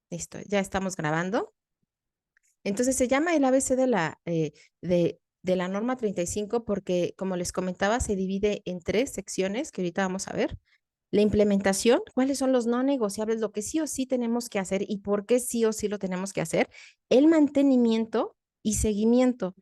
Listo, ya estamos grabando. Entonces se llama el ABC de la norma 35 porque, como les comentaba, se divide en tres secciones que ahorita vamos a ver. La implementación, cuáles son los no negociables, lo que sí o sí tenemos que hacer y por qué sí o sí lo tenemos que hacer. El mantenimiento y seguimiento,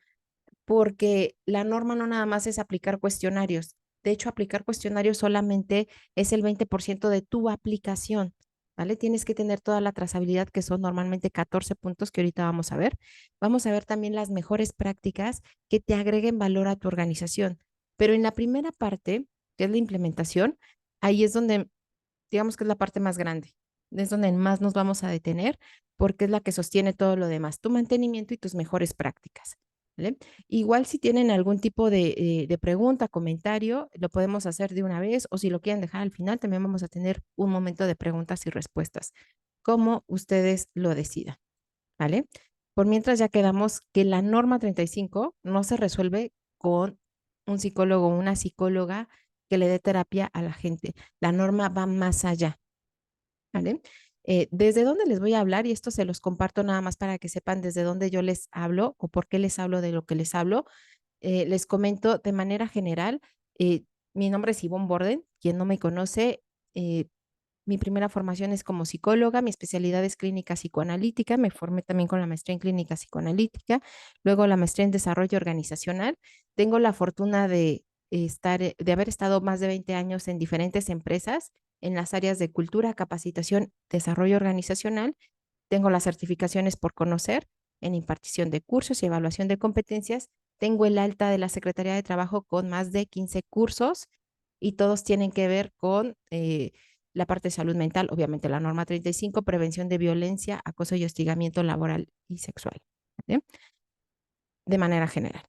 porque la norma no nada más es aplicar cuestionarios. De hecho, aplicar cuestionarios solamente es el 20% de tu aplicación, ¿vale? Tienes que tener toda la trazabilidad, que son normalmente 14 puntos que ahorita vamos a ver. Vamos a ver también las mejores prácticas que te agreguen valor a tu organización. Pero en la primera parte, que es la implementación, ahí es donde, digamos que es la parte más grande, es donde más nos vamos a detener, porque es la que sostiene todo lo demás, tu mantenimiento y tus mejores prácticas. ¿Vale? Igual si tienen algún tipo de pregunta, comentario, lo podemos hacer de una vez o si lo quieren dejar al final, también vamos a tener un momento de preguntas y respuestas, como ustedes lo decidan, ¿vale? Por mientras ya quedamos que la norma 35 no se resuelve con un psicólogo o una psicóloga que le dé terapia a la gente. La norma va más allá, ¿vale? ¿Desde dónde les voy a hablar? Y esto se los comparto nada más para que sepan desde dónde yo les hablo o por qué les hablo de lo que les hablo. Les comento de manera general, eh, mi nombre es Ivonne Borden, quien no me conoce, eh, mi primera formación es como psicóloga, mi especialidad es clínica psicoanalítica, me formé también con la maestría en clínica psicoanalítica, luego la maestría en desarrollo organizacional. Tengo la fortuna de haber estado más de 20 años en diferentes empresas en las áreas de cultura, capacitación, desarrollo organizacional. Tengo las certificaciones por conocer en impartición de cursos y evaluación de competencias. Tengo el alta de la Secretaría de Trabajo con más de 15 cursos y todos tienen que ver con la parte de salud mental, obviamente la norma 35, prevención de violencia, acoso y hostigamiento laboral y sexual, ¿vale? De manera general.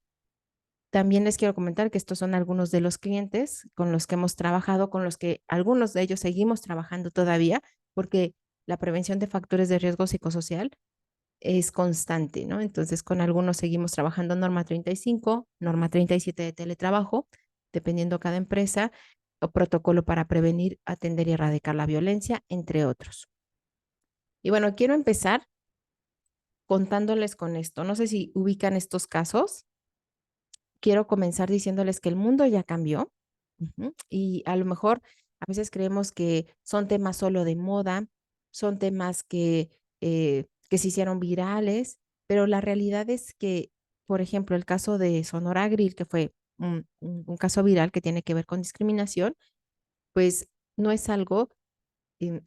También les quiero comentar que estos son algunos de los clientes con los que hemos trabajado, con los que algunos de ellos seguimos trabajando todavía, porque la prevención de factores de riesgo psicosocial es constante, ¿no? Entonces, con algunos seguimos trabajando norma 35, norma 37 de teletrabajo, dependiendo cada empresa, o protocolo para prevenir, atender y erradicar la violencia, entre otros. Y bueno, quiero empezar contándoles con esto. No sé si ubican estos casos. Quiero comenzar diciéndoles que el mundo ya cambió. Y a lo mejor a veces creemos que son temas solo de moda, son temas que se hicieron virales, pero la realidad es que, por ejemplo, el caso de Sonora Grill, que fue un caso viral que tiene que ver con discriminación, pues no es algo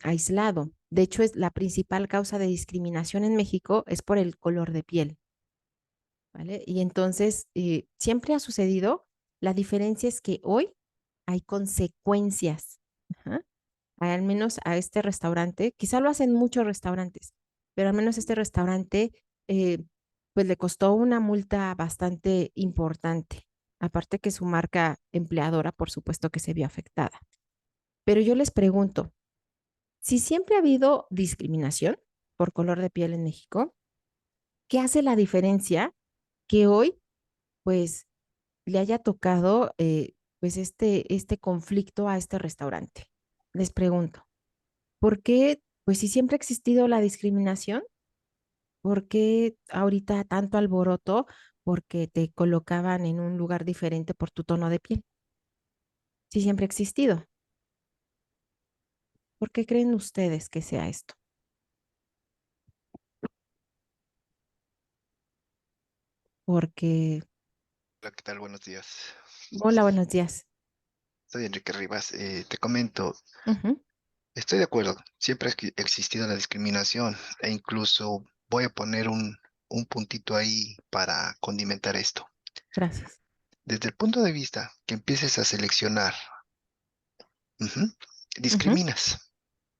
aislado. De hecho, es la principal causa de discriminación en México es por el color de piel, ¿vale? Y entonces, siempre ha sucedido. La diferencia es que hoy hay consecuencias. Ajá. Al menos a este restaurante, quizá lo hacen muchos restaurantes, pero al menos este restaurante, pues le costó una multa bastante importante. Aparte que su marca empleadora, por supuesto que se vio afectada. Pero yo les pregunto, si siempre ha habido discriminación por color de piel en México, ¿qué hace la diferencia que hoy, pues, le haya tocado, pues, este conflicto a este restaurante? Les pregunto, ¿por qué? Pues, si siempre ha existido la discriminación, ¿por qué ahorita tanto alboroto porque te colocaban en un lugar diferente por tu tono de piel? Si siempre ha existido, ¿por qué creen ustedes que sea esto? Porque Hola, ¿qué tal? Buenos días. hola, buenos días. Soy Enrique Rivas. Te comento, Ujú, estoy de acuerdo, siempre ha existido la discriminación e incluso voy a poner un puntito ahí para condimentar esto. gracias. Desde el punto de vista que empieces a seleccionar, ujú, Ujú, discriminas,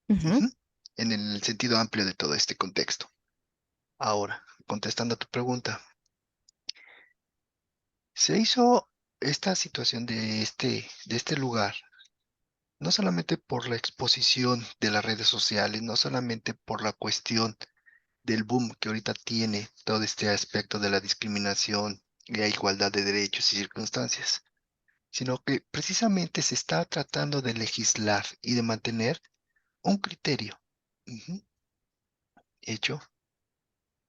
ujú, ujú, en el sentido amplio de todo este contexto. Ahora, contestando a tu pregunta, se hizo esta situación de este lugar. No solamente por la exposición de las redes sociales, no solamente por la cuestión del boom que ahorita tiene todo este aspecto de la discriminación y la igualdad de derechos y circunstancias, sino que precisamente se está tratando de legislar y de mantener un criterio, ujú, hecho.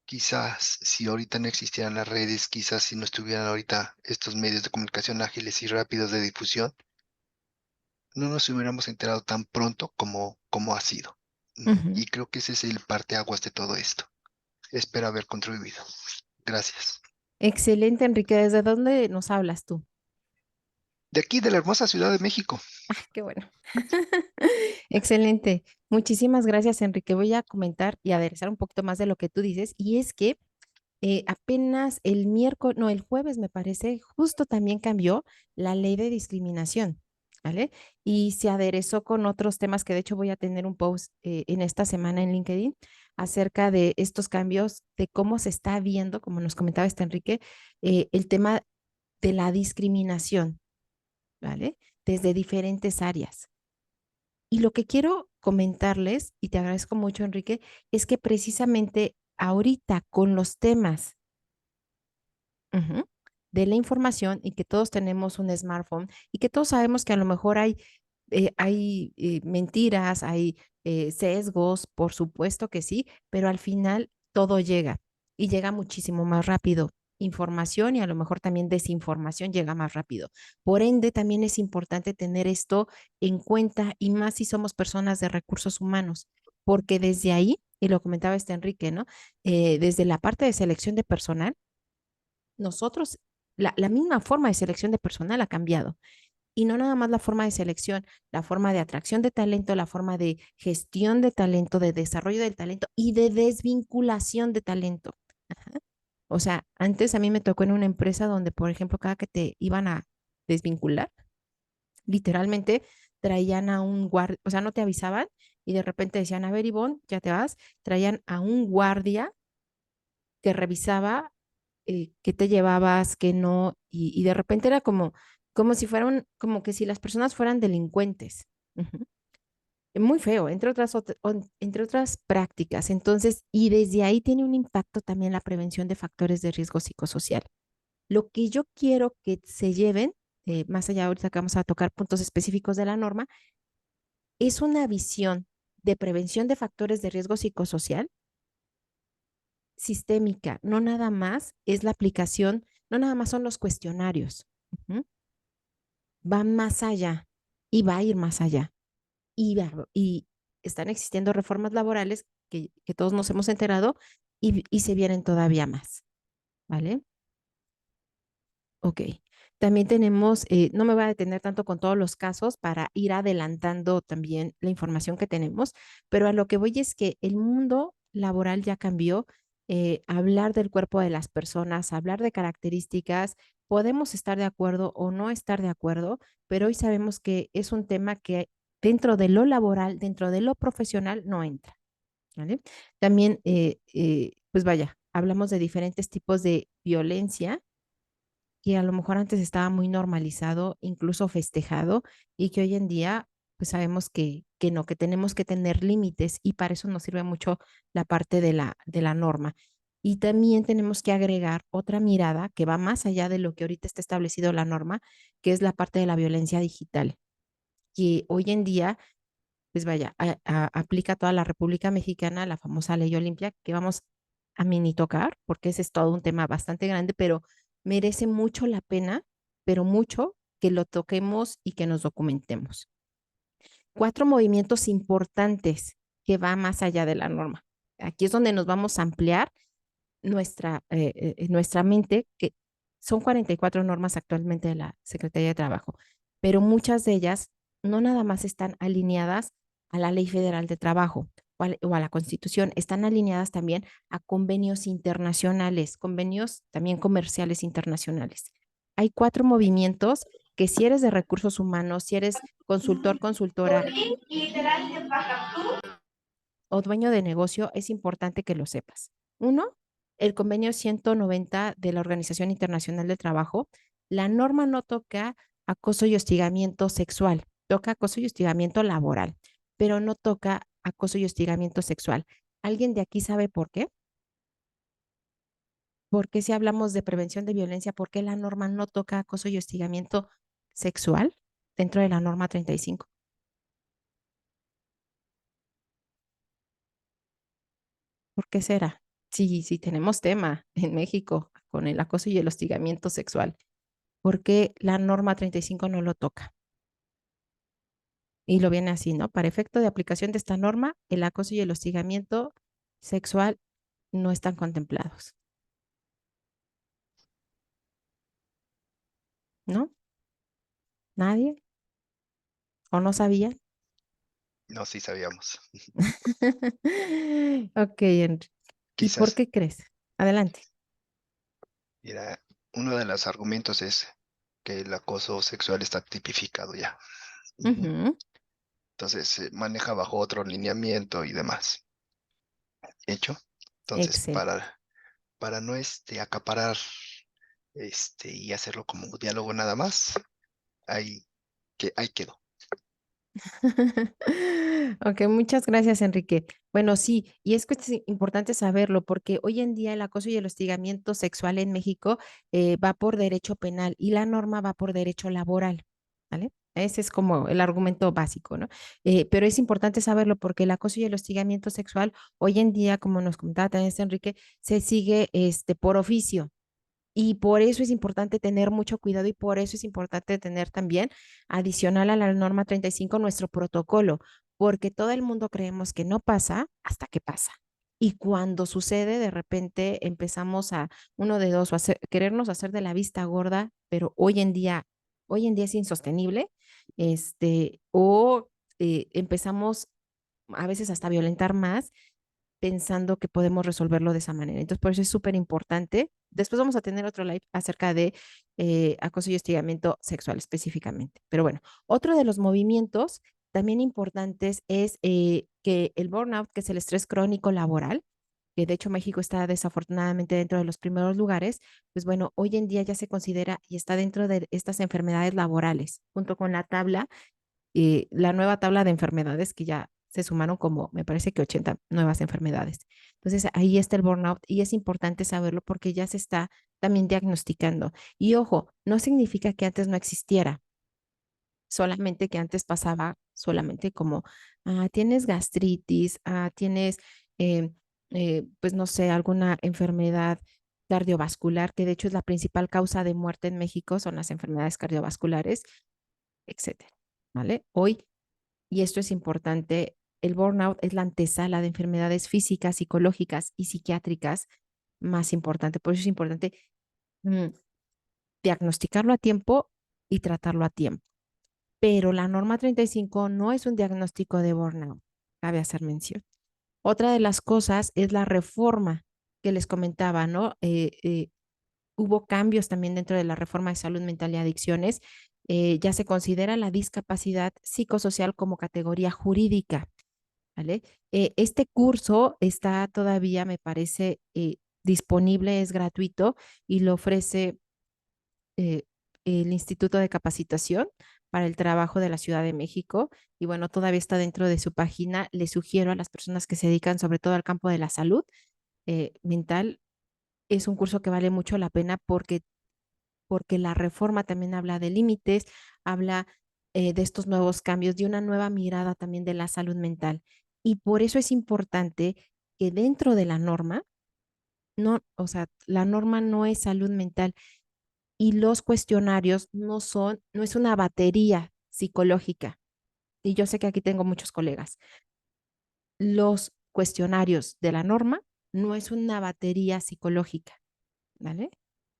Quizás si ahorita no existieran las redes, quizás si no estuvieran ahorita estos medios de comunicación ágiles y rápidos de difusión, no nos hubiéramos enterado tan pronto como ha sido. Ujú. Y creo que ese es el parteaguas de todo esto. Espero haber contribuido. Gracias. Excelente, Enrique. ¿Desde dónde nos hablas tú? De aquí, de la hermosa Ciudad de México. Qué bueno. Excelente. Muchísimas gracias, Enrique. Voy a comentar y aderezar un poquito más de lo que tú dices. Y es que apenas el miércoles, no, el jueves me parece, justo también cambió la ley de discriminación, ¿vale? Y se aderezó con otros temas que de hecho voy a tener un post en esta semana en LinkedIn acerca de estos cambios, de cómo se está viendo, como nos comentaba este Enrique, el tema de la discriminación, ¿vale? Desde diferentes áreas. Y lo que quiero comentarles, y te agradezco mucho, Enrique, es que precisamente ahorita con los temas ujú, de la información y que todos tenemos un smartphone y que todos sabemos que a lo mejor hay mentiras, hay sesgos, por supuesto que sí, pero al final todo llega y llega muchísimo más rápido. Información y a lo mejor también desinformación llega más rápido. Por ende, también es importante tener esto en cuenta y más si somos personas de recursos humanos, porque desde ahí, y lo comentaba este Enrique, ¿no? Desde la parte de selección de personal, nosotros, la misma forma de selección de personal ha cambiado. Y no nada más la forma de selección, la forma de atracción de talento, la forma de gestión de talento, de desarrollo del talento y de desvinculación de talento. Ajá. O sea, antes a mí me tocó en una empresa donde, por ejemplo, cada que te iban a desvincular, literalmente traían a un guardia, o sea, no te avisaban y de repente decían, a ver, Ivonne, ya te vas, traían a un guardia que revisaba qué te llevabas, qué no, y de repente era como si fueran, como que si las personas fueran delincuentes. Ujú. Muy feo, entre otras prácticas. Entonces, y desde ahí tiene un impacto también la prevención de factores de riesgo psicosocial. Lo que yo quiero que se lleven, más allá ahorita que vamos a tocar puntos específicos de la norma, es una visión de prevención de factores de riesgo psicosocial sistémica, no nada más es la aplicación, no nada más son los cuestionarios, ujú, va más allá y va a ir más allá. Y están existiendo reformas laborales que todos nos hemos enterado y se vienen todavía más, ¿vale? Ok. También tenemos, no me voy a detener tanto con todos los casos para ir adelantando también la información que tenemos, pero a lo que voy es que el mundo laboral ya cambió. Hablar del cuerpo de las personas, hablar de características, podemos estar de acuerdo o no estar de acuerdo, pero hoy sabemos que es un tema que dentro de lo laboral, dentro de lo profesional, no entra, ¿vale? También, pues vaya, hablamos de diferentes tipos de violencia que a lo mejor antes estaba muy normalizado, incluso festejado, y que hoy en día, pues sabemos que no, que tenemos que tener límites y para eso nos sirve mucho la parte de la norma. Y también tenemos que agregar otra mirada que va más allá de lo que ahorita está establecido la norma, que es la parte de la violencia digital, que hoy en día, pues vaya, aplica a toda la República Mexicana la famosa ley Olimpia, que vamos a mini tocar, porque ese es todo un tema bastante grande, pero merece mucho la pena, pero mucho que lo toquemos y que nos documentemos. Cuatro movimientos importantes que va más allá de la norma. Aquí es donde nos vamos a ampliar nuestra mente, que son 44 normas actualmente de la Secretaría de Trabajo, pero muchas de ellas no nada más están alineadas a la Ley Federal de Trabajo o a la Constitución, están alineadas también a convenios internacionales, convenios también comerciales internacionales. Hay cuatro movimientos que si eres de recursos humanos, si eres consultor, consultora o dueño de negocio, es importante que lo sepas. Uno, el convenio 190 de la Organización Internacional del Trabajo. La norma no toca acoso y hostigamiento sexual, toca acoso y hostigamiento laboral, pero no toca acoso y hostigamiento sexual. ¿Alguien de aquí sabe por qué? ¿Por qué si hablamos de prevención de violencia, por qué la norma no toca acoso y hostigamiento sexual dentro de la norma 35? ¿Por qué será? Sí, sí tenemos tema en México con el acoso y el hostigamiento sexual. ¿Por qué la norma 35 no lo toca? Y lo viene así, ¿no? Para efecto de aplicación de esta norma, el acoso y el hostigamiento sexual no están contemplados, ¿no? ¿Nadie? ¿O no sabía? No, sí sabíamos. Ok, Henry. ¿Y por Quizás, qué crees? Adelante. mira, uno de los argumentos es que el acoso sexual está tipificado ya. Ujú. Ujú, Entonces se maneja bajo otro lineamiento y demás. ¿Hecho? Entonces, excelente. para no acaparar y hacerlo como un diálogo nada más, ahí quedó. Ok, muchas gracias, Enrique. Bueno, sí, y es que es importante saberlo porque hoy en día el acoso y el hostigamiento sexual en México va por derecho penal y la norma va por derecho laboral, ¿vale? Ese es como el argumento básico, ¿no? Pero es importante saberlo porque el acoso y el hostigamiento sexual hoy en día, como nos comentaba también este Enrique, se sigue por oficio. Y por eso es importante tener mucho cuidado y por eso es importante tener también, adicional a la norma 35, nuestro protocolo, porque todo el mundo creemos que no pasa hasta que pasa. Y cuando sucede, de repente empezamos a uno de dos, o querernos hacer de la vista gorda, pero hoy en día es insostenible, o empezamos a veces hasta violentar más pensando que podemos resolverlo de esa manera. Entonces, por eso es súper importante. Después vamos a tener otro live acerca de acoso y hostigamiento sexual específicamente. Pero bueno, otro de los movimientos también importantes es que el burnout, que es el estrés crónico laboral, que de hecho México está desafortunadamente dentro de los primeros lugares, pues bueno, hoy en día ya se considera y está dentro de estas enfermedades laborales, junto con la nueva tabla de enfermedades que ya se sumaron como, me parece que 80 nuevas enfermedades. Entonces, ahí está el burnout y es importante saberlo porque ya se está también diagnosticando. Y ojo, no significa que antes no existiera, solamente que antes pasaba solamente como, tienes gastritis, tienes, pues no sé, alguna enfermedad cardiovascular, que de hecho es la principal causa de muerte en México, son las enfermedades cardiovasculares, etcétera. ¿Vale? Hoy y esto es importante, el burnout es la antesala de enfermedades físicas, psicológicas y psiquiátricas más importante. Por eso es importante mm, diagnosticarlo a tiempo y tratarlo a tiempo. Pero la norma 35 no es un diagnóstico de burnout, cabe hacer mención. Otra de las cosas es la reforma que les comentaba, ¿no? Hubo cambios también dentro de la reforma de salud mental y adicciones. Ya se considera la discapacidad psicosocial como categoría jurídica. ¿Vale? Este curso está todavía, me parece, disponible, es gratuito y lo ofrece eh, el Instituto de Capacitación para el Trabajo de la Ciudad de México. Y bueno, todavía está dentro de su página. Le sugiero a las personas que se dedican sobre todo al campo de la salud mental, es un curso que vale mucho la pena porque la reforma también habla de límites, habla de estos nuevos cambios, de una nueva mirada también de la salud mental. Y por eso es importante que dentro de la norma, no, o sea, la norma no es salud mental y los cuestionarios no es una batería psicológica. Y yo sé que aquí tengo muchos colegas. Los cuestionarios de la norma no es una batería psicológica. ¿Vale?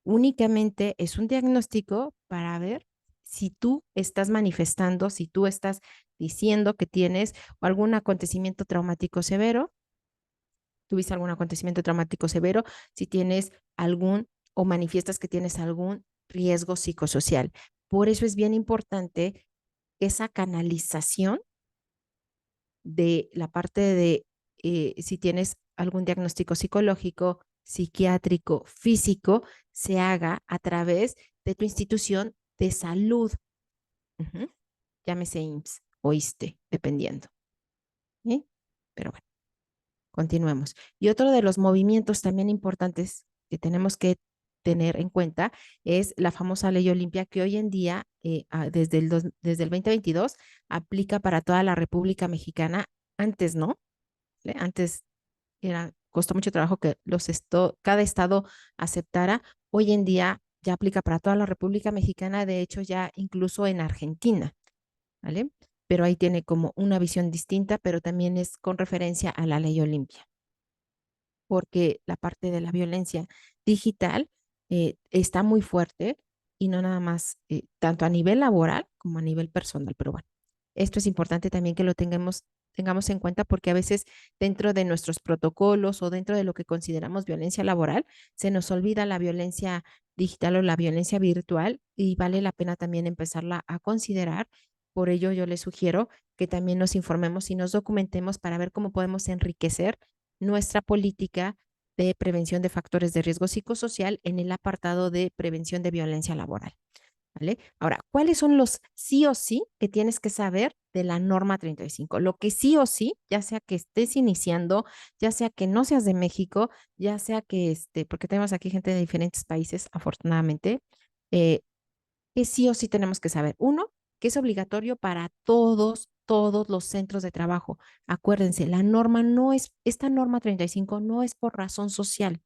Únicamente es un diagnóstico para ver si tú estás manifestando, si tú estás diciendo que tienes algún acontecimiento traumático severo, tuviste algún acontecimiento traumático severo, si tienes algún o manifiestas que tienes algún riesgo psicosocial. Por eso es bien importante esa canalización de la parte de si tienes algún diagnóstico psicológico, psiquiátrico, físico, se haga a través de tu institución de salud. Ujú. Llámese IMSS o ISSSTE, dependiendo. ¿Sí? Pero bueno, continuemos. Y otro de los movimientos también importantes que tenemos que tener en cuenta es la famosa ley Olimpia que hoy en día, desde el 2022, aplica para toda la República Mexicana. Antes no, ¿vale? Antes era costó mucho trabajo que cada estado aceptara, hoy en día ya aplica para toda la República Mexicana, de hecho ya incluso en Argentina, ¿vale? Pero ahí tiene como una visión distinta, pero también es con referencia a la ley Olimpia, porque la parte de la violencia digital está muy fuerte y no nada más, tanto a nivel laboral como a nivel personal. Pero bueno, esto es importante también que lo tengamos en cuenta porque a veces dentro de nuestros protocolos o dentro de lo que consideramos violencia laboral, se nos olvida la violencia digital o la violencia virtual y vale la pena también empezarla a considerar. Por ello, yo les sugiero que también nos informemos y nos documentemos para ver cómo podemos enriquecer nuestra política de prevención de factores de riesgo psicosocial en el apartado de prevención de violencia laboral, ¿vale? Ahora, ¿cuáles son los sí o sí que tienes que saber de la norma 35? Lo que sí o sí, ya sea que estés iniciando, ya sea que no seas de México, ya sea que, porque tenemos aquí gente de diferentes países, afortunadamente, eh, que sí o sí tenemos que saber. Uno, que es obligatorio para todos los centros de trabajo. Acuérdense, esta norma 35 no es por razón social,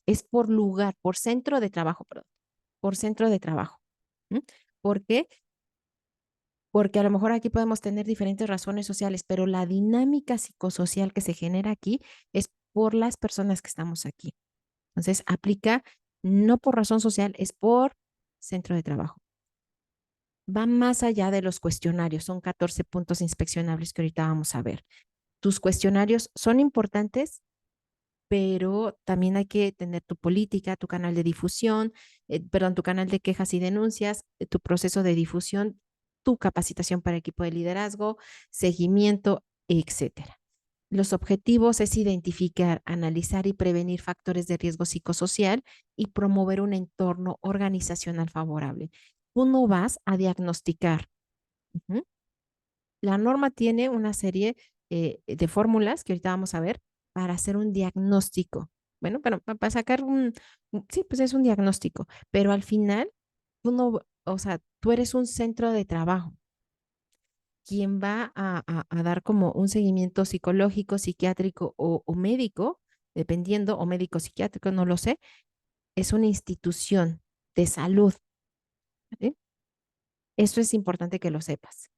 es por lugar, por centro de trabajo, perdón, por centro de trabajo. ¿Mm? ¿Por qué? Porque a lo mejor aquí podemos tener diferentes razones sociales, pero la dinámica psicosocial que se genera aquí es por las personas que estamos aquí. Entonces, aplica no por razón social, es por centro de trabajo. Va más allá de los cuestionarios, son 14 puntos inspeccionables que ahorita vamos a ver. Tus cuestionarios son importantes, pero también hay que tener tu política, tu canal de difusión, perdón, tu canal de quejas y denuncias, tu proceso de difusión, tu capacitación para equipo de liderazgo, seguimiento, etcétera. Los objetivos es identificar, analizar y prevenir factores de riesgo psicosocial y promover un entorno organizacional favorable. Tú no vas a diagnosticar. Ujú. La norma tiene una serie de fórmulas que ahorita vamos a ver para hacer un diagnóstico. Bueno, pero para sacar sí, pues es un diagnóstico, pero al final tú no, o sea, tú eres un centro de trabajo quien va a dar como un seguimiento psicológico, psiquiátrico o médico, dependiendo, o médico psiquiátrico, no lo sé, es una institución de salud. ¿Vale? Eso es importante que lo sepas.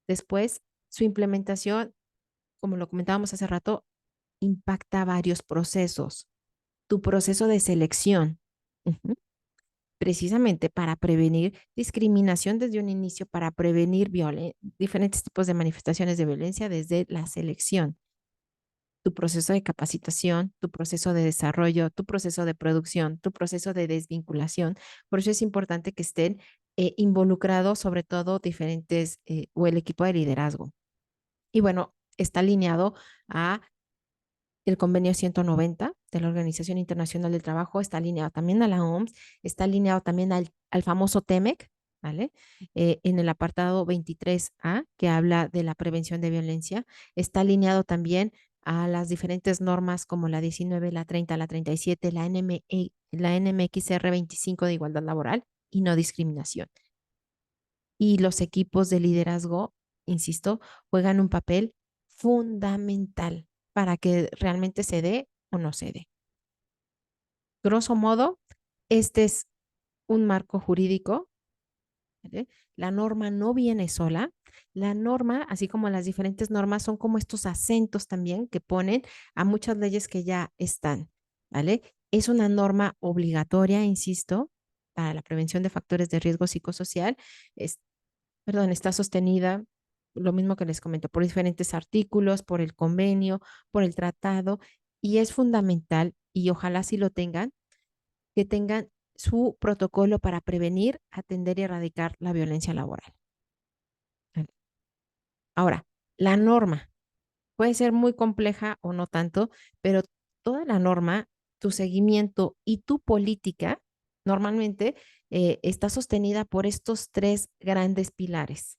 Después, su implementación, como lo comentábamos hace rato, impacta varios procesos. Tu proceso de selección, ujú, precisamente para prevenir discriminación desde un inicio, para prevenir diferentes tipos de manifestaciones de violencia desde la selección. Tu proceso de capacitación, tu proceso de desarrollo, tu proceso de producción, tu proceso de desvinculación. Por eso es importante que estén involucrados sobre todo diferentes o el equipo de liderazgo. Y bueno, está alineado a el convenio 190 de la Organización Internacional del Trabajo, está alineado también a la OMS, está alineado también al famoso TEMEC, ¿vale? En el apartado 23A, que habla de la prevención de violencia, está alineado también a las diferentes normas como la 19, la 30, la 37, la NMXR 25 de igualdad laboral y no discriminación. Y los equipos de liderazgo, insisto, juegan un papel fundamental para que realmente se dé o no se dé. Grosso modo, este es un marco jurídico, ¿vale? La norma no viene sola. La norma, así como las diferentes normas, son como estos acentos también que ponen a muchas leyes que ya están, ¿vale? Es una norma obligatoria, insisto, para la prevención de factores de riesgo psicosocial. Es, perdón, está sostenida, lo mismo que les comento, por diferentes artículos, por el convenio, por el tratado, y es fundamental, y ojalá sí lo tengan, que tengan su protocolo para prevenir, atender y erradicar la violencia laboral. Ahora, la norma puede ser muy compleja o no tanto, pero toda la norma, tu seguimiento y tu política normalmente está sostenida por estos tres grandes pilares.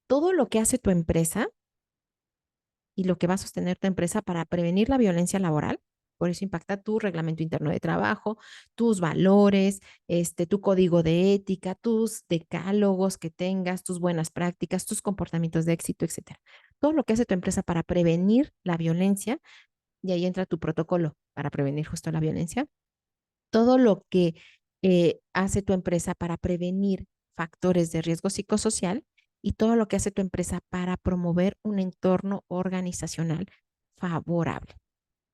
Todo lo que hace tu empresa y lo que va a sostener tu empresa para prevenir la violencia laboral. Por eso impacta tu reglamento interno de trabajo, tus valores, tu código de ética, tus decálogos que tengas, tus buenas prácticas, tus comportamientos de éxito, etcétera. Todo lo que hace tu empresa para prevenir la violencia, y ahí entra tu protocolo. para prevenir justo la violencia, todo lo que hace tu empresa para prevenir factores de riesgo psicosocial y todo lo que hace tu empresa para promover un entorno organizacional favorable.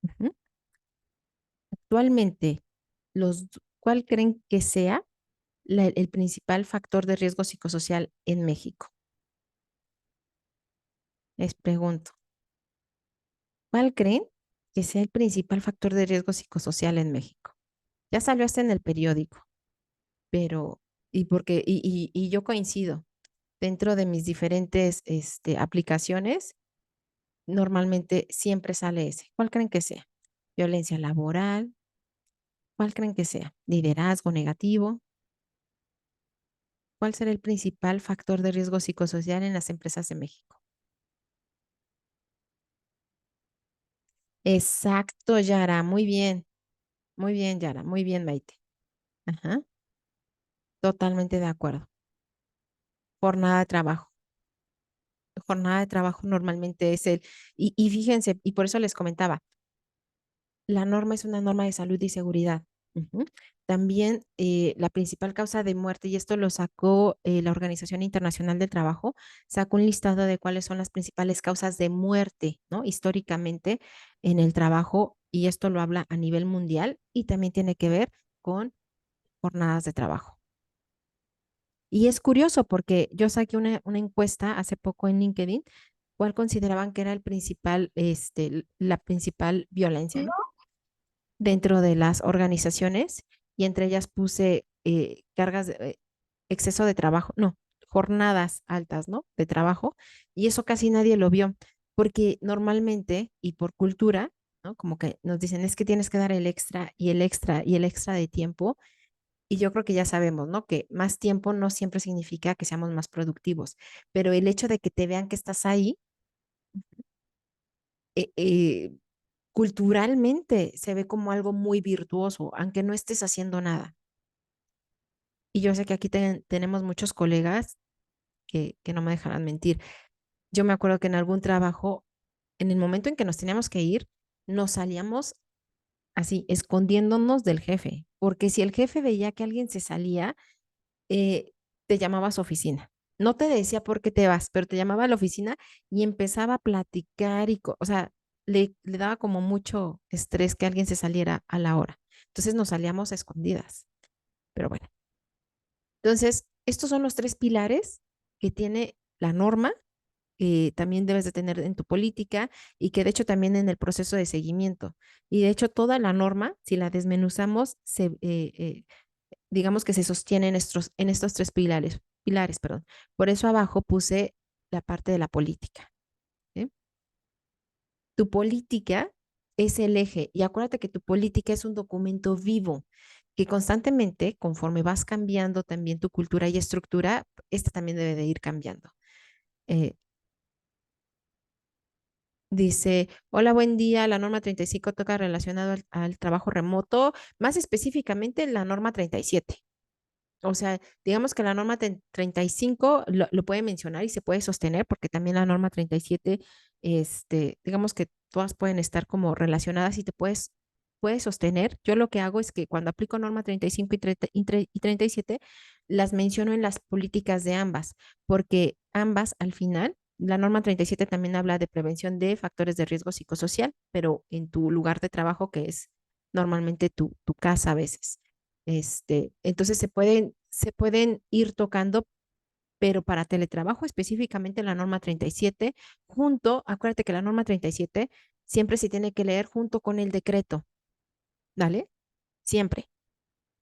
Ujú. Actualmente, ¿cuál creen que sea el principal factor de riesgo psicosocial en México? Les pregunto, ¿cuál creen que sea el principal factor de riesgo psicosocial en México? Ya salió hasta en el periódico, pero, y yo coincido, dentro de mis diferentes aplicaciones, normalmente siempre sale ese. ¿Cuál creen que sea? Violencia laboral, ¿cuál creen que sea? Liderazgo negativo. ¿Cuál será el principal factor de riesgo psicosocial en las empresas de México? Exacto, Yara. Muy bien, Yara. Muy bien, Maite. Ajá. Totalmente de acuerdo. Jornada de trabajo. Jornada de trabajo normalmente es y fíjense, y por eso les comentaba, la norma es una norma de salud y seguridad. Ujú. También la principal causa de muerte, y esto lo sacó la Organización Internacional del Trabajo, sacó un listado de cuáles son las principales causas de muerte, ¿no? Históricamente en el trabajo, y esto lo habla a nivel mundial y también tiene que ver con jornadas de trabajo. Y es curioso porque yo saqué una encuesta hace poco en LinkedIn, cuál consideraban que era el principal, la principal violencia, ¿no? Dentro de las organizaciones y entre ellas puse cargas de exceso de trabajo, no, jornadas altas, ¿no? De trabajo y eso casi nadie lo vio porque normalmente y por cultura, ¿no? Como que nos dicen es que tienes que dar el extra y el extra y el extra de tiempo y yo creo que ya sabemos, ¿no? Que más tiempo no siempre significa que seamos más productivos, pero el hecho de que te vean que estás ahí, eh, eh, culturalmente se ve como algo muy virtuoso, aunque no estés haciendo nada. Y yo sé que aquí tenemos muchos colegas que no me dejarán mentir. Yo me acuerdo que en algún trabajo, en el momento en que nos teníamos que ir, nos salíamos así, escondiéndonos del jefe, porque si el jefe veía que alguien se salía, te llamaba a su oficina. No te decía por qué te vas, pero te llamaba a la oficina y empezaba a platicar o sea, le daba como mucho estrés que alguien se saliera a la hora. Entonces nos salíamos a escondidas. Pero bueno, entonces estos son los tres pilares que tiene la norma, que también debes de tener en tu política y que de hecho también en el proceso de seguimiento. Y de hecho toda la norma, si la desmenuzamos, digamos que se sostiene en estos tres pilares, perdón. Por eso abajo puse la parte de la política. ¿Sí? Tu política es el eje y acuérdate que tu política es un documento vivo que constantemente, conforme vas cambiando también tu cultura y estructura, esta también debe de ir cambiando. Eh, Dice, hola, buen día. La norma 35 toca relacionado al trabajo remoto, más específicamente la norma 37. O sea, digamos que la norma 35 lo puede mencionar y se puede sostener porque también la norma 37, digamos que todas pueden estar como relacionadas y puedes sostener. Yo lo que hago es que cuando aplico norma 35 y 37, las menciono en las políticas de ambas, porque ambas al final, la norma 37 también habla de prevención de factores de riesgo psicosocial, pero en tu lugar de trabajo, que es normalmente tu casa a veces. Entonces se pueden ir tocando, pero para teletrabajo específicamente la norma 37, acuérdate que la norma 37 siempre se tiene que leer junto con el decreto, ¿vale? Siempre,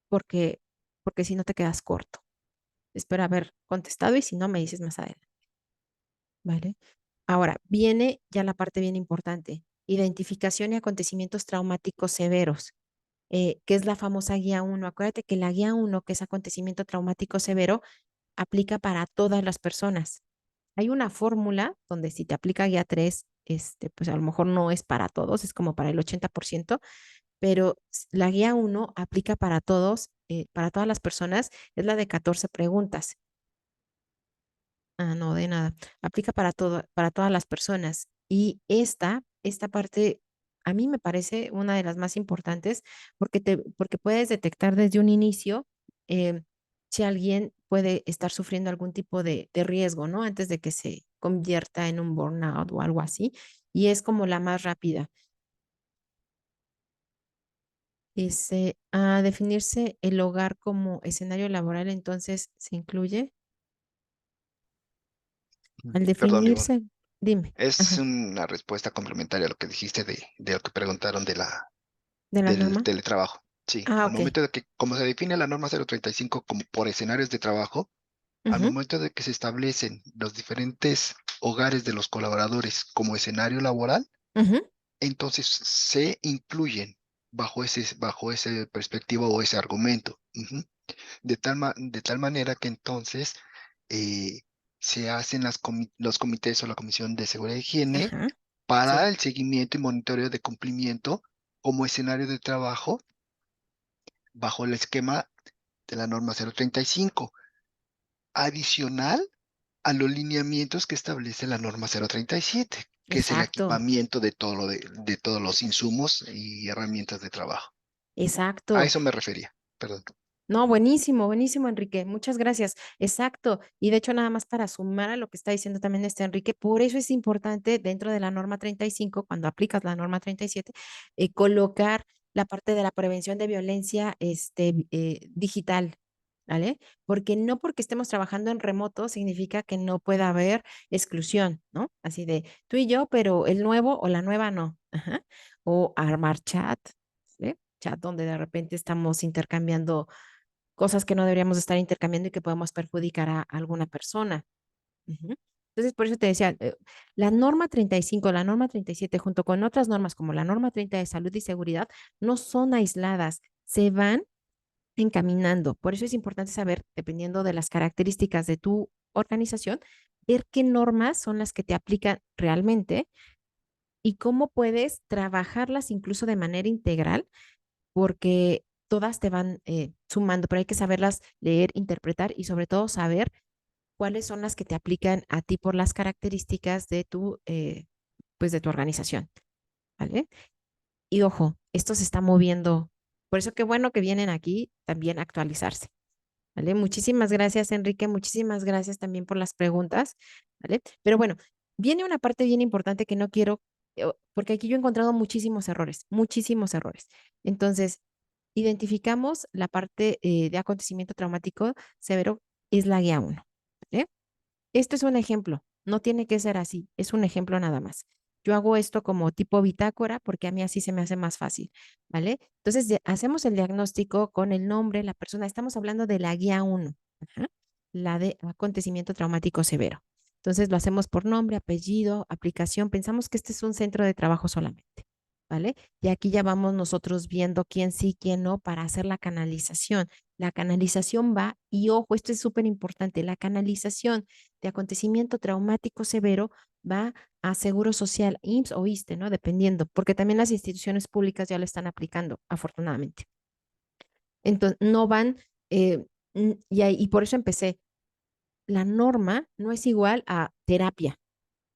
porque, porque si no te quedas corto. Espero haber contestado y si no me dices más adelante, ¿vale? Ahora, viene ya la parte bien importante, identificación y acontecimientos traumáticos severos. Que es la famosa guía uno. Acuérdate que la guía uno, que es acontecimiento traumático severo, aplica para todas las personas. Hay una fórmula donde si te aplica guía 3, pues a lo mejor no es para todos, es como para el 80%, pero la guía uno aplica para todos, para todas las personas, es la de 14 preguntas. Ah, no, de nada. Aplica para todas las personas. Y esta parte a mí me parece una de las más importantes porque puedes detectar desde un inicio em, si alguien puede estar sufriendo algún tipo de riesgo, ¿no? Antes de que se convierta en un burnout o algo así. Y es como la más rápida. Dice, a definirse el hogar como escenario laboral, entonces se incluye. Al Perdón, Ivonne. definirse, dime, Es ajá, una respuesta complementaria a lo que dijiste de lo que preguntaron de la del norma. teletrabajo. Sí, Ah, al ok. momento de que, como se define la norma 035 como por escenarios de trabajo, al Ujú, momento de que se establecen los diferentes hogares de los colaboradores como escenario laboral, ujú, entonces se incluyen bajo ese perspectiva o ese argumento. Ujú. De tal manera que entonces eh, se hacen los comités o la Comisión de Seguridad e Higiene ajá, para sí, el seguimiento y monitoreo de cumplimiento como escenario de trabajo bajo el esquema de la norma 035, adicional a los lineamientos que establece la norma 037, que es el exacto, equipamiento de de todos los insumos y herramientas de trabajo. A exacto. eso me refería, perdón. No, buenísimo, buenísimo, Enrique. Muchas gracias. Exacto. Y de hecho, nada más para sumar a lo que está diciendo también este Enrique, por eso es importante dentro de la norma 35, cuando aplicas la norma 37, colocar la parte de la prevención de violencia digital, ¿vale? Porque no porque estemos trabajando en remoto significa que no pueda haber exclusión, ¿no? Así de tú y yo, pero el nuevo o la nueva no. Ajá. O armar chat, ¿sí? Chat donde de repente estamos intercambiando cosas que no deberíamos estar intercambiando y que podemos perjudicar a alguna persona. Ujú. Entonces, por eso te decía, la norma 35, la norma 37, junto con otras normas como la norma 30 de salud y seguridad, no son aisladas, se van encaminando. Por eso es importante saber, dependiendo de las características de tu organización, ver qué normas son las que te aplican realmente y cómo puedes trabajarlas incluso de manera integral porque todas te van sumando, pero hay que saberlas leer, interpretar y sobre todo saber cuáles son las que te aplican a ti por las características de pues de tu organización, ¿vale? Y ojo, esto se está moviendo, por eso qué bueno que vienen aquí también a actualizarse, ¿vale? Muchísimas gracias, Enrique, muchísimas gracias también por las preguntas, ¿vale? Pero bueno, viene una parte bien importante que no quiero, porque aquí yo he encontrado muchísimos errores, muchísimos errores. Entonces, identificamos la parte de acontecimiento traumático severo, es la guía uno, ¿vale? Esto es un ejemplo, no tiene que ser así, es un ejemplo nada más. Yo hago esto como tipo bitácora porque a mí así se me hace más fácil, ¿vale? Entonces, hacemos el diagnóstico con el nombre, la persona, estamos hablando de la guía uno, ajá, la de acontecimiento traumático severo. Entonces, lo hacemos por nombre, apellido, aplicación, pensamos que este es un centro de trabajo solamente, ¿vale? Y aquí ya vamos nosotros viendo quién sí, quién no para hacer la canalización. La canalización va, y ojo, esto es súper importante, la canalización de acontecimiento traumático severo va a Seguro Social, IMSS o ISSSTE, ¿no? Dependiendo, porque también las instituciones públicas ya lo están aplicando, afortunadamente. Entonces, no van, y por eso empecé, la norma no es igual a terapia,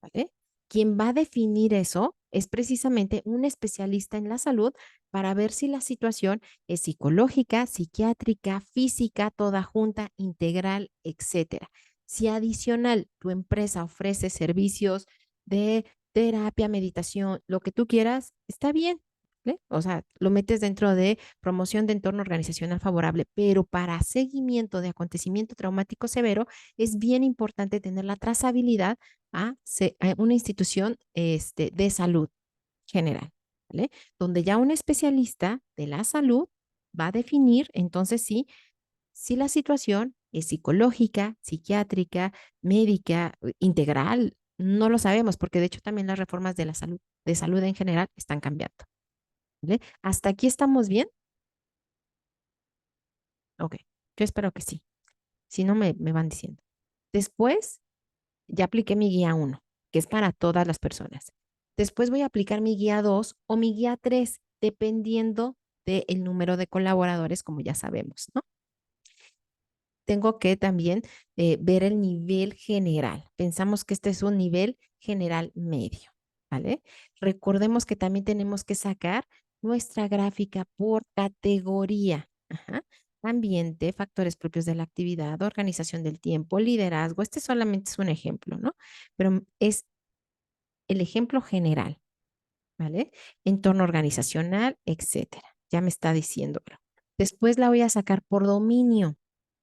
¿vale? Quien va a definir eso es precisamente un especialista en la salud para ver si la situación es psicológica, psiquiátrica, física, toda junta, integral, etcétera. Si adicional tu empresa ofrece servicios de terapia, meditación, lo que tú quieras, está bien. ¿Vale? O sea, lo metes dentro de promoción de entorno organizacional favorable, pero para seguimiento de acontecimiento traumático severo es bien importante tener la trazabilidad a una institución de salud general, ¿vale? Donde ya un especialista de la salud va a definir, entonces sí, si la situación es psicológica, psiquiátrica, médica, integral, no lo sabemos, porque de hecho también las reformas de salud en general están cambiando, ¿vale? ¿Hasta aquí estamos bien? Ok, yo espero que sí. Si no, me van diciendo. Después, ya apliqué mi guía uno, que es para todas las personas. Después voy a aplicar mi guía 2 o mi guía 3, dependiendo del número de colaboradores, como ya sabemos, ¿no? Tengo que también ver el nivel general. Pensamos que este es un nivel general medio, ¿vale? Recordemos que también tenemos que sacar nuestra gráfica por categoría. Ajá. Ambiente, factores propios de la actividad, organización del tiempo, liderazgo. Este solamente es un ejemplo, ¿no? Pero es el ejemplo general, ¿vale? Entorno organizacional, etcétera. Ya me está diciéndolo. Después la voy a sacar por dominio.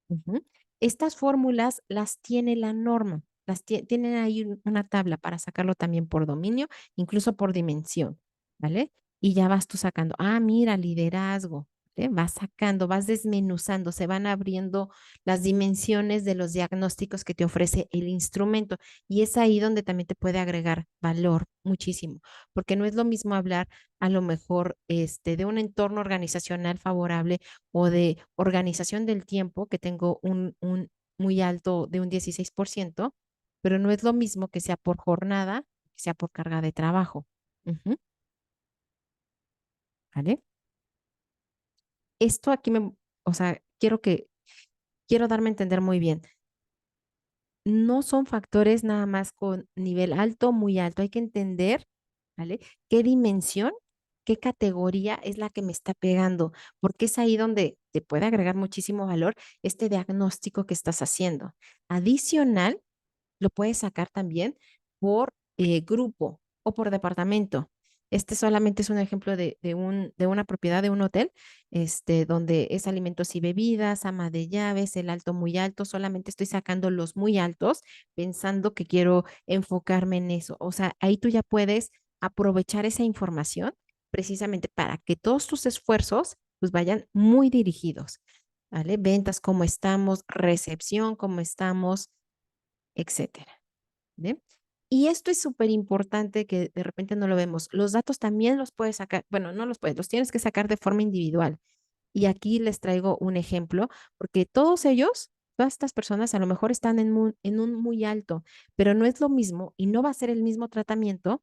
Ujú. Estas fórmulas las tiene la norma, tienen ahí una tabla para sacarlo también por dominio, incluso por dimensión, ¿vale? Y ya vas tú sacando, mira, liderazgo, ¿vale? Vas sacando, vas desmenuzando, se van abriendo las dimensiones de los diagnósticos que te ofrece el instrumento. Y es ahí donde también te puede agregar valor muchísimo, porque no es lo mismo hablar a lo mejor de un entorno organizacional favorable o de organización del tiempo, que tengo un muy alto de un 16%, pero no es lo mismo que sea por jornada, que sea por carga de trabajo. Ujú, ¿vale? Esto aquí o sea, quiero darme a entender muy bien. No son factores nada más con nivel alto, muy alto. Hay que entender, ¿vale? ¿Qué dimensión, qué categoría es la que me está pegando? Porque es ahí donde te puede agregar muchísimo valor este diagnóstico que estás haciendo. Adicional, lo puedes sacar también por grupo o por departamento. Este solamente es un ejemplo de una propiedad de un hotel, donde es alimentos y bebidas, ama de llaves, el alto muy alto. Solamente estoy sacando los muy altos pensando que quiero enfocarme en eso. O sea, ahí tú ya puedes aprovechar esa información precisamente para que todos tus esfuerzos pues vayan muy dirigidos, ¿vale? Ventas, cómo estamos, recepción, cómo estamos, etcétera. ¿Vale? Y esto es súper importante que de repente no lo vemos. Los datos también los puedes sacar, bueno, no los puedes, los tienes que sacar de forma individual. Y aquí les traigo un ejemplo, porque todos ellos, todas estas personas a lo mejor están en un muy alto, pero no es lo mismo y no va a ser el mismo tratamiento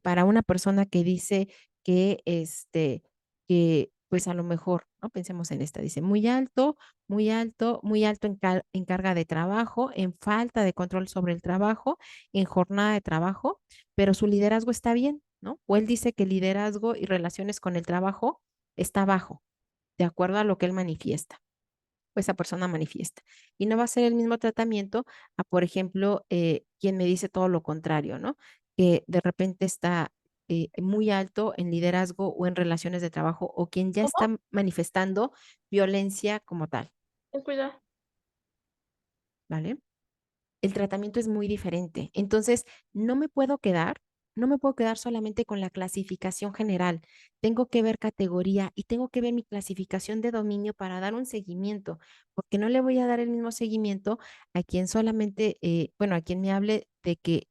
para una persona que dice que, que pues a lo mejor, ¿no? Pensemos en esta, dice muy alto, muy alto, muy alto en carga de trabajo, en falta de control sobre el trabajo, en jornada de trabajo, pero su liderazgo está bien, ¿no? O él dice que liderazgo y relaciones con el trabajo está bajo, de acuerdo a lo que él manifiesta o esa persona manifiesta. Y no va a ser el mismo tratamiento a, por ejemplo, quien me dice todo lo contrario, ¿no? Que de repente está muy alto en liderazgo o en relaciones de trabajo o quien ya ¿Cómo? está manifestando violencia como tal, Ten cuidado. ¿vale? El tratamiento es muy diferente. Entonces, no me puedo quedar, no me puedo quedar solamente con la clasificación general. Tengo que ver categoría y tengo que ver mi clasificación de dominio para dar un seguimiento, porque no le voy a dar el mismo seguimiento a quien solamente, bueno, a quien me hable de que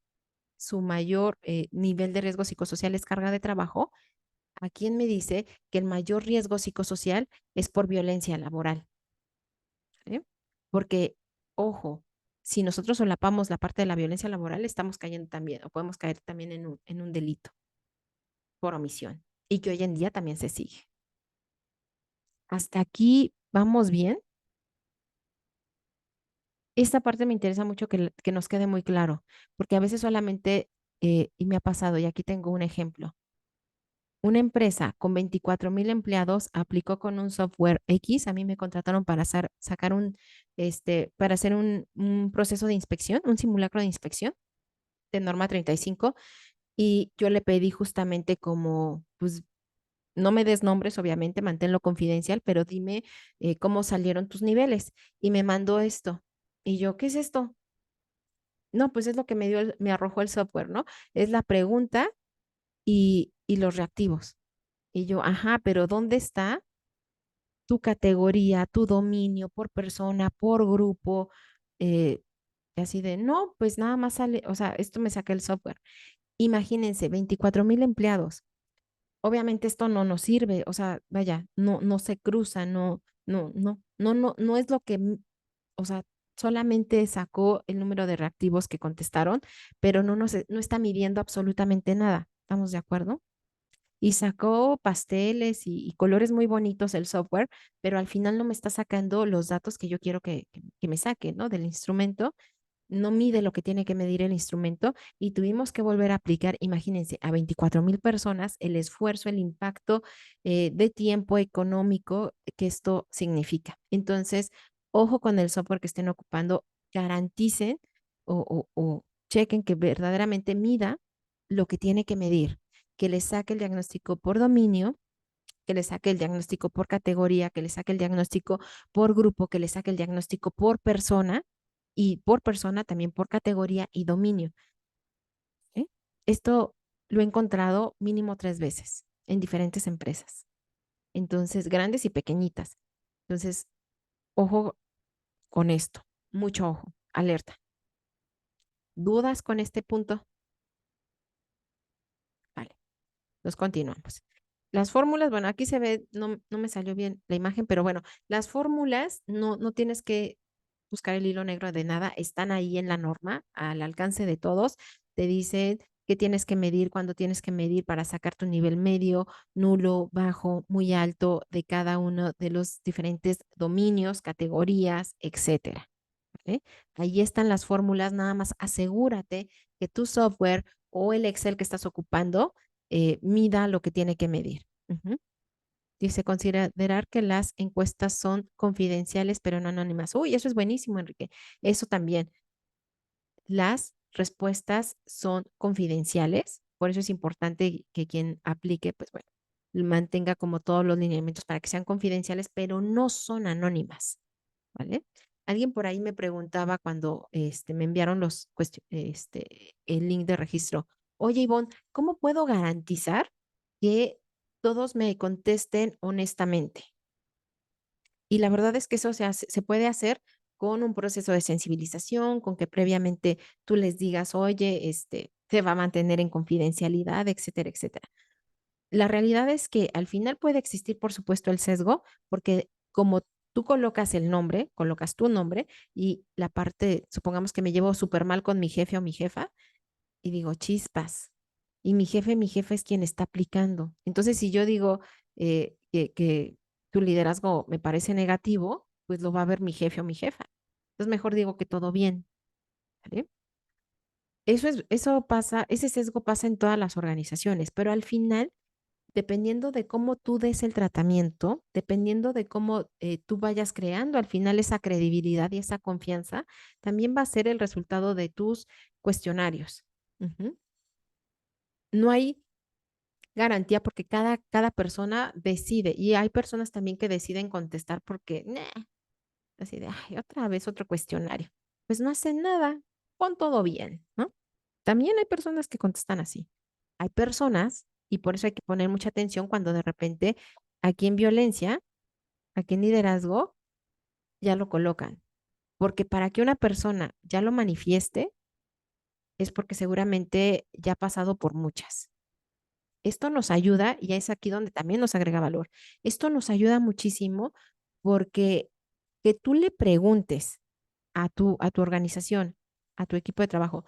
su mayor nivel de riesgo psicosocial es carga de trabajo, a quien me dice que el mayor riesgo psicosocial es por violencia laboral. ¿Eh? Porque, ojo, si nosotros solapamos la parte de la violencia laboral, estamos cayendo también, o podemos caer también en un delito por omisión, y que hoy en día también se sigue. Hasta aquí vamos bien. Esta parte me interesa mucho que nos quede muy claro, porque a veces solamente, y me ha pasado, y aquí tengo un ejemplo, una empresa con 24,000 empleados aplicó con un software X. A mí me contrataron para sacar para hacer un proceso de inspección, un simulacro de inspección de norma 35. Y yo le pedí justamente como, pues, no me des nombres, obviamente, manténlo confidencial, pero dime cómo salieron tus niveles. Y me mandó esto. Y yo, ¿qué es esto? No, pues es lo que me arrojó el software, ¿no? Es la pregunta y los reactivos. Y yo, ajá, pero ¿dónde está tu categoría, tu dominio por persona, por grupo? Eh, y así de, no, pues nada más sale, o sea, esto me saca el software. Imagínense, 24,000 empleados. Obviamente esto no nos sirve, o sea, vaya, no se cruza, no es lo que, o sea, solamente sacó el número de reactivos que contestaron, pero no está midiendo absolutamente nada. ¿Estamos de acuerdo? Y sacó pasteles y colores muy bonitos el software, pero al final no me está sacando los datos que yo quiero que me saque, ¿no? Del instrumento. no mide lo que tiene que medir el instrumento y tuvimos que volver a aplicar, imagínense, a 24,000 personas el esfuerzo, el impacto de tiempo económico que esto significa. Entonces, ojo con el software que estén ocupando, garanticen o chequen que verdaderamente mida lo que tiene que medir, que le saque el diagnóstico por dominio, que le saque el diagnóstico por categoría, que le saque el diagnóstico por grupo, que le saque el diagnóstico por persona y por persona también por categoría y dominio. ¿Sí? Esto lo he encontrado mínimo 3 veces en diferentes empresas. Entonces, grandes y pequeñitas. Entonces, ojo con esto, mucho ojo, alerta. ¿Dudas con este punto? Vale, nos continuamos. Las fórmulas, bueno, aquí se ve, no me salió bien la imagen, pero bueno, las fórmulas no tienes que buscar el hilo negro de nada, están ahí en la norma, al alcance de todos. Te dicen qué tienes que medir, cuándo tienes que medir para sacar tu nivel medio, nulo, bajo, muy alto de cada uno de los diferentes dominios, categorías, etcétera. ¿Vale? Ahí están las fórmulas, nada más asegúrate que tu software o el Excel que estás ocupando mida lo que tiene que medir. Ujú. Dice, considerar que las encuestas son confidenciales, pero no anónimas. Uy, eso es buenísimo, Enrique. Eso también. Las respuestas son confidenciales, por eso es importante que quien aplique, pues bueno, mantenga como todos los lineamientos para que sean confidenciales, pero no son anónimas, ¿vale? Alguien por ahí me preguntaba cuando me enviaron el link de registro, oye, Ivonne, ¿cómo puedo garantizar que todos me contesten honestamente? Y la verdad es que eso se puede hacer con un proceso de sensibilización, con que previamente tú les digas, oye, se va a mantener en confidencialidad, etcétera, etcétera. La realidad es que al final puede existir, por supuesto, el sesgo, porque como tú colocas el nombre, colocas tu nombre y la parte, supongamos que me llevo súper mal con mi jefe o mi jefa y digo, chispas, y mi jefe es quien está aplicando. Entonces, si yo digo que tu liderazgo me parece negativo, pues lo va a ver mi jefe o mi jefa. Entonces, mejor digo que todo bien, ¿vale? Eso pasa, ese sesgo pasa en todas las organizaciones, pero al final, dependiendo de cómo tú des el tratamiento, dependiendo de cómo tú vayas creando al final esa credibilidad y esa confianza, también va a ser el resultado de tus cuestionarios. Ujú. No hay garantía porque cada persona decide y hay personas también que deciden contestar porque, "Nah", así de, ay, otra vez otro cuestionario. Pues no hacen nada, pon todo bien, ¿no? También hay personas que contestan así. Hay personas, y por eso hay que poner mucha atención cuando de repente aquí en violencia, aquí en liderazgo, ya lo colocan. Porque para que una persona ya lo manifieste es porque seguramente ya ha pasado por muchas. Esto nos ayuda, y es aquí donde también nos agrega valor. Esto nos ayuda muchísimo porque que tú le preguntes a tu organización, a tu equipo de trabajo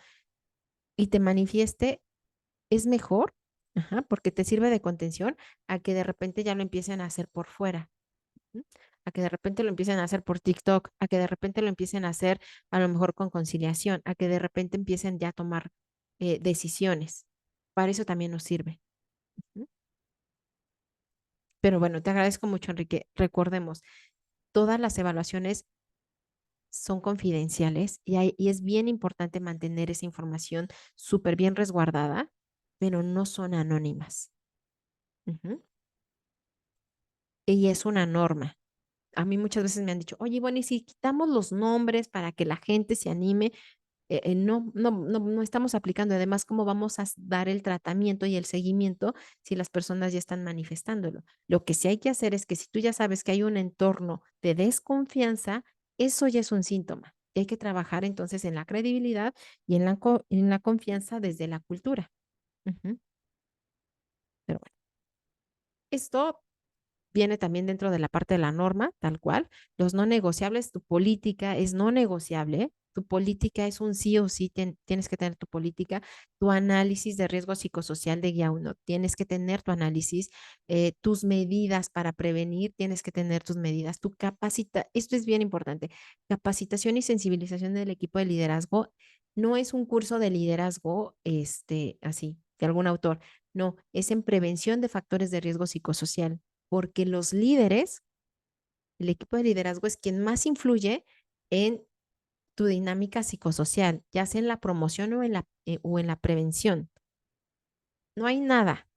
y te manifieste es mejor, ajá, porque te sirve de contención a que de repente ya lo empiecen a hacer por fuera, ¿m? A que de repente lo empiecen a hacer por TikTok, a que de repente lo empiecen a hacer a lo mejor con conciliación, a que de repente empiecen ya a tomar decisiones. Para eso también nos sirve. ¿M? Pero bueno, te agradezco mucho, Enrique. Recordemos, todas las evaluaciones son confidenciales y es bien importante mantener esa información súper bien resguardada, pero no son anónimas. Ujú. Y es una norma. A mí muchas veces me han dicho, oye, bueno, ¿y si quitamos los nombres para que la gente se anime? No estamos aplicando. Además, ¿cómo vamos a dar el tratamiento y el seguimiento si las personas ya están manifestándolo? Lo que sí hay que hacer es que si tú ya sabes que hay un entorno de desconfianza, eso ya es un síntoma. Y hay que trabajar entonces en la credibilidad y en la confianza desde la cultura. Ujú. Pero bueno, esto viene también dentro de la parte de la norma, tal cual. Los no negociables, tu política es no negociable. Tu política es un sí o sí, tienes que tener tu política, tu análisis de riesgo psicosocial de guía uno, tienes que tener tu análisis, tus medidas para prevenir, tienes que tener tus medidas, tu capacita, esto es bien importante, capacitación y sensibilización del equipo de liderazgo no es un curso de liderazgo, así, de algún autor, no, es en prevención de factores de riesgo psicosocial, porque los líderes, el equipo de liderazgo es quien más influye en tu dinámica psicosocial, ya sea en la promoción o en la prevención. No hay nada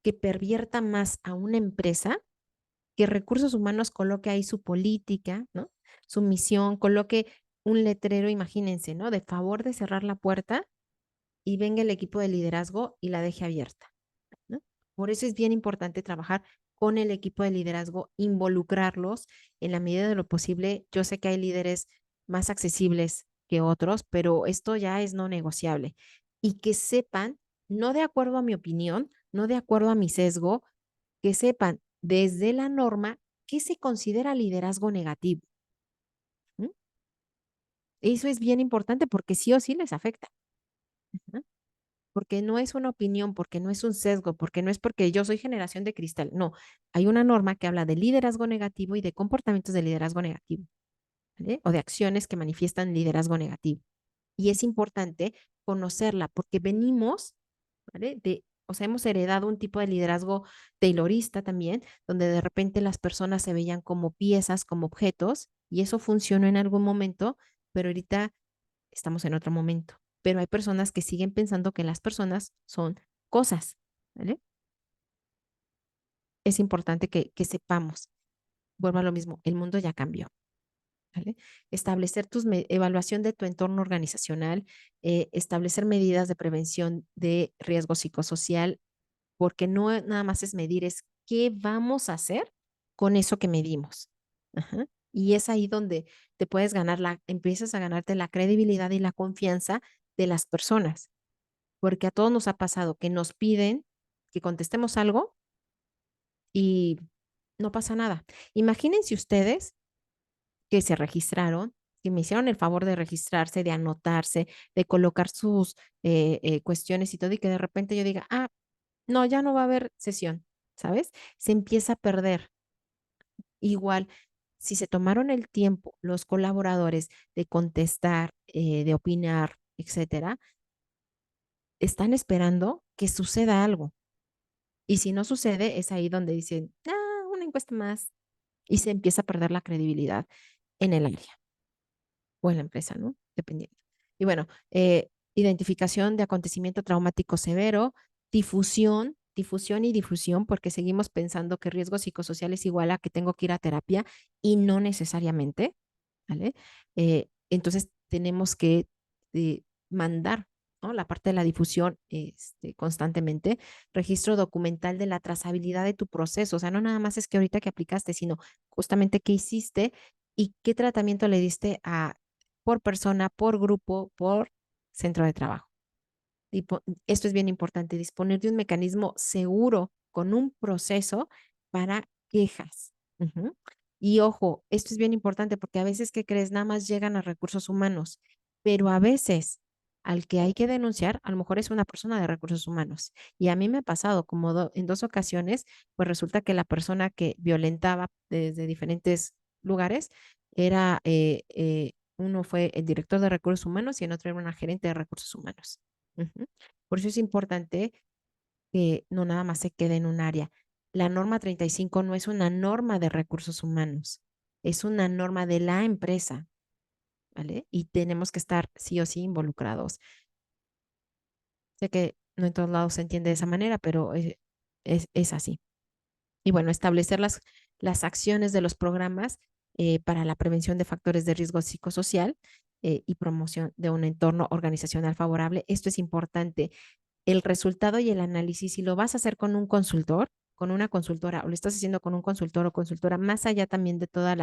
que pervierta más a una empresa que recursos humanos coloque ahí su política, ¿no? Su misión, coloque un letrero, imagínense, ¿no? De favor de cerrar la puerta y venga el equipo de liderazgo y la deje abierta, ¿no? Por eso es bien importante trabajar con el equipo de liderazgo, involucrarlos en la medida de lo posible. Yo sé que hay líderes más accesibles que otros, pero esto ya es no negociable. Y que sepan, no de acuerdo a mi opinión, no de acuerdo a mi sesgo, que sepan desde la norma qué se considera liderazgo negativo. ¿Mm? Eso es bien importante porque sí o sí les afecta. ¿No? Porque no es una opinión, porque no es un sesgo, porque no es porque yo soy generación de cristal. No, hay una norma que habla de liderazgo negativo y de comportamientos de liderazgo negativo, ¿vale? O de acciones que manifiestan liderazgo negativo. Y es importante conocerla porque venimos, ¿vale? O sea, hemos heredado un tipo de liderazgo taylorista también, donde de repente las personas se veían como piezas, como objetos, y eso funcionó en algún momento, pero ahorita estamos en otro momento. Pero hay personas que siguen pensando que las personas son cosas, ¿vale? Es importante que sepamos, vuelvo a lo mismo, el mundo ya cambió, ¿vale? Establecer evaluación de tu entorno organizacional, establecer medidas de prevención de riesgo psicosocial, porque no nada más es medir, es qué vamos a hacer con eso que medimos. Ajá. Y es ahí donde te puedes ganar empiezas a ganarte la credibilidad y la confianza de las personas, porque a todos nos ha pasado que nos piden que contestemos algo y no pasa nada. Imagínense ustedes que se registraron, que me hicieron el favor de registrarse, de anotarse, de colocar sus cuestiones y todo, y que de repente yo diga, ah, no, ya no va a haber sesión, ¿sabes? Se empieza a perder. Igual, si se tomaron el tiempo los colaboradores de contestar, de opinar, etcétera, están esperando que suceda algo. Y si no sucede, es ahí donde dicen, ah, una encuesta más. Y se empieza a perder la credibilidad en el área o en la empresa, ¿no? Dependiendo. Y bueno, identificación de acontecimiento traumático severo, difusión y difusión, porque seguimos pensando que riesgo psicosocial es igual a que tengo que ir a terapia y no necesariamente, ¿vale? Entonces tenemos que mandar, ¿no? La parte de la difusión constantemente, registro documental de la trazabilidad de tu proceso, o sea, no nada más es que ahorita que aplicaste, sino justamente qué hiciste y qué tratamiento le diste por persona, por grupo, por centro de trabajo. Esto es bien importante, disponer de un mecanismo seguro con un proceso para quejas. Ujú. Y ojo, esto es bien importante porque a veces, ¿qué crees? Nada más llegan a recursos humanos, pero a veces al que hay que denunciar, a lo mejor es una persona de recursos humanos. Y a mí me ha pasado como en dos ocasiones, pues resulta que la persona que violentaba desde diferentes lugares era, uno fue el director de recursos humanos y el otro era una gerente de recursos humanos. Ujú. Por eso es importante que no nada más se quede en un área. La norma 35 no es una norma de recursos humanos, es una norma de la empresa, ¿vale? Y tenemos que estar sí o sí involucrados. Sé que no en todos lados se entiende de esa manera, pero es así. Y bueno, establecer las acciones de los programas para la prevención de factores de riesgo psicosocial y promoción de un entorno organizacional favorable. Esto es importante el resultado y el análisis, si lo vas a hacer con un consultor, con una consultora, o lo estás haciendo con un consultor o consultora, más allá también de todas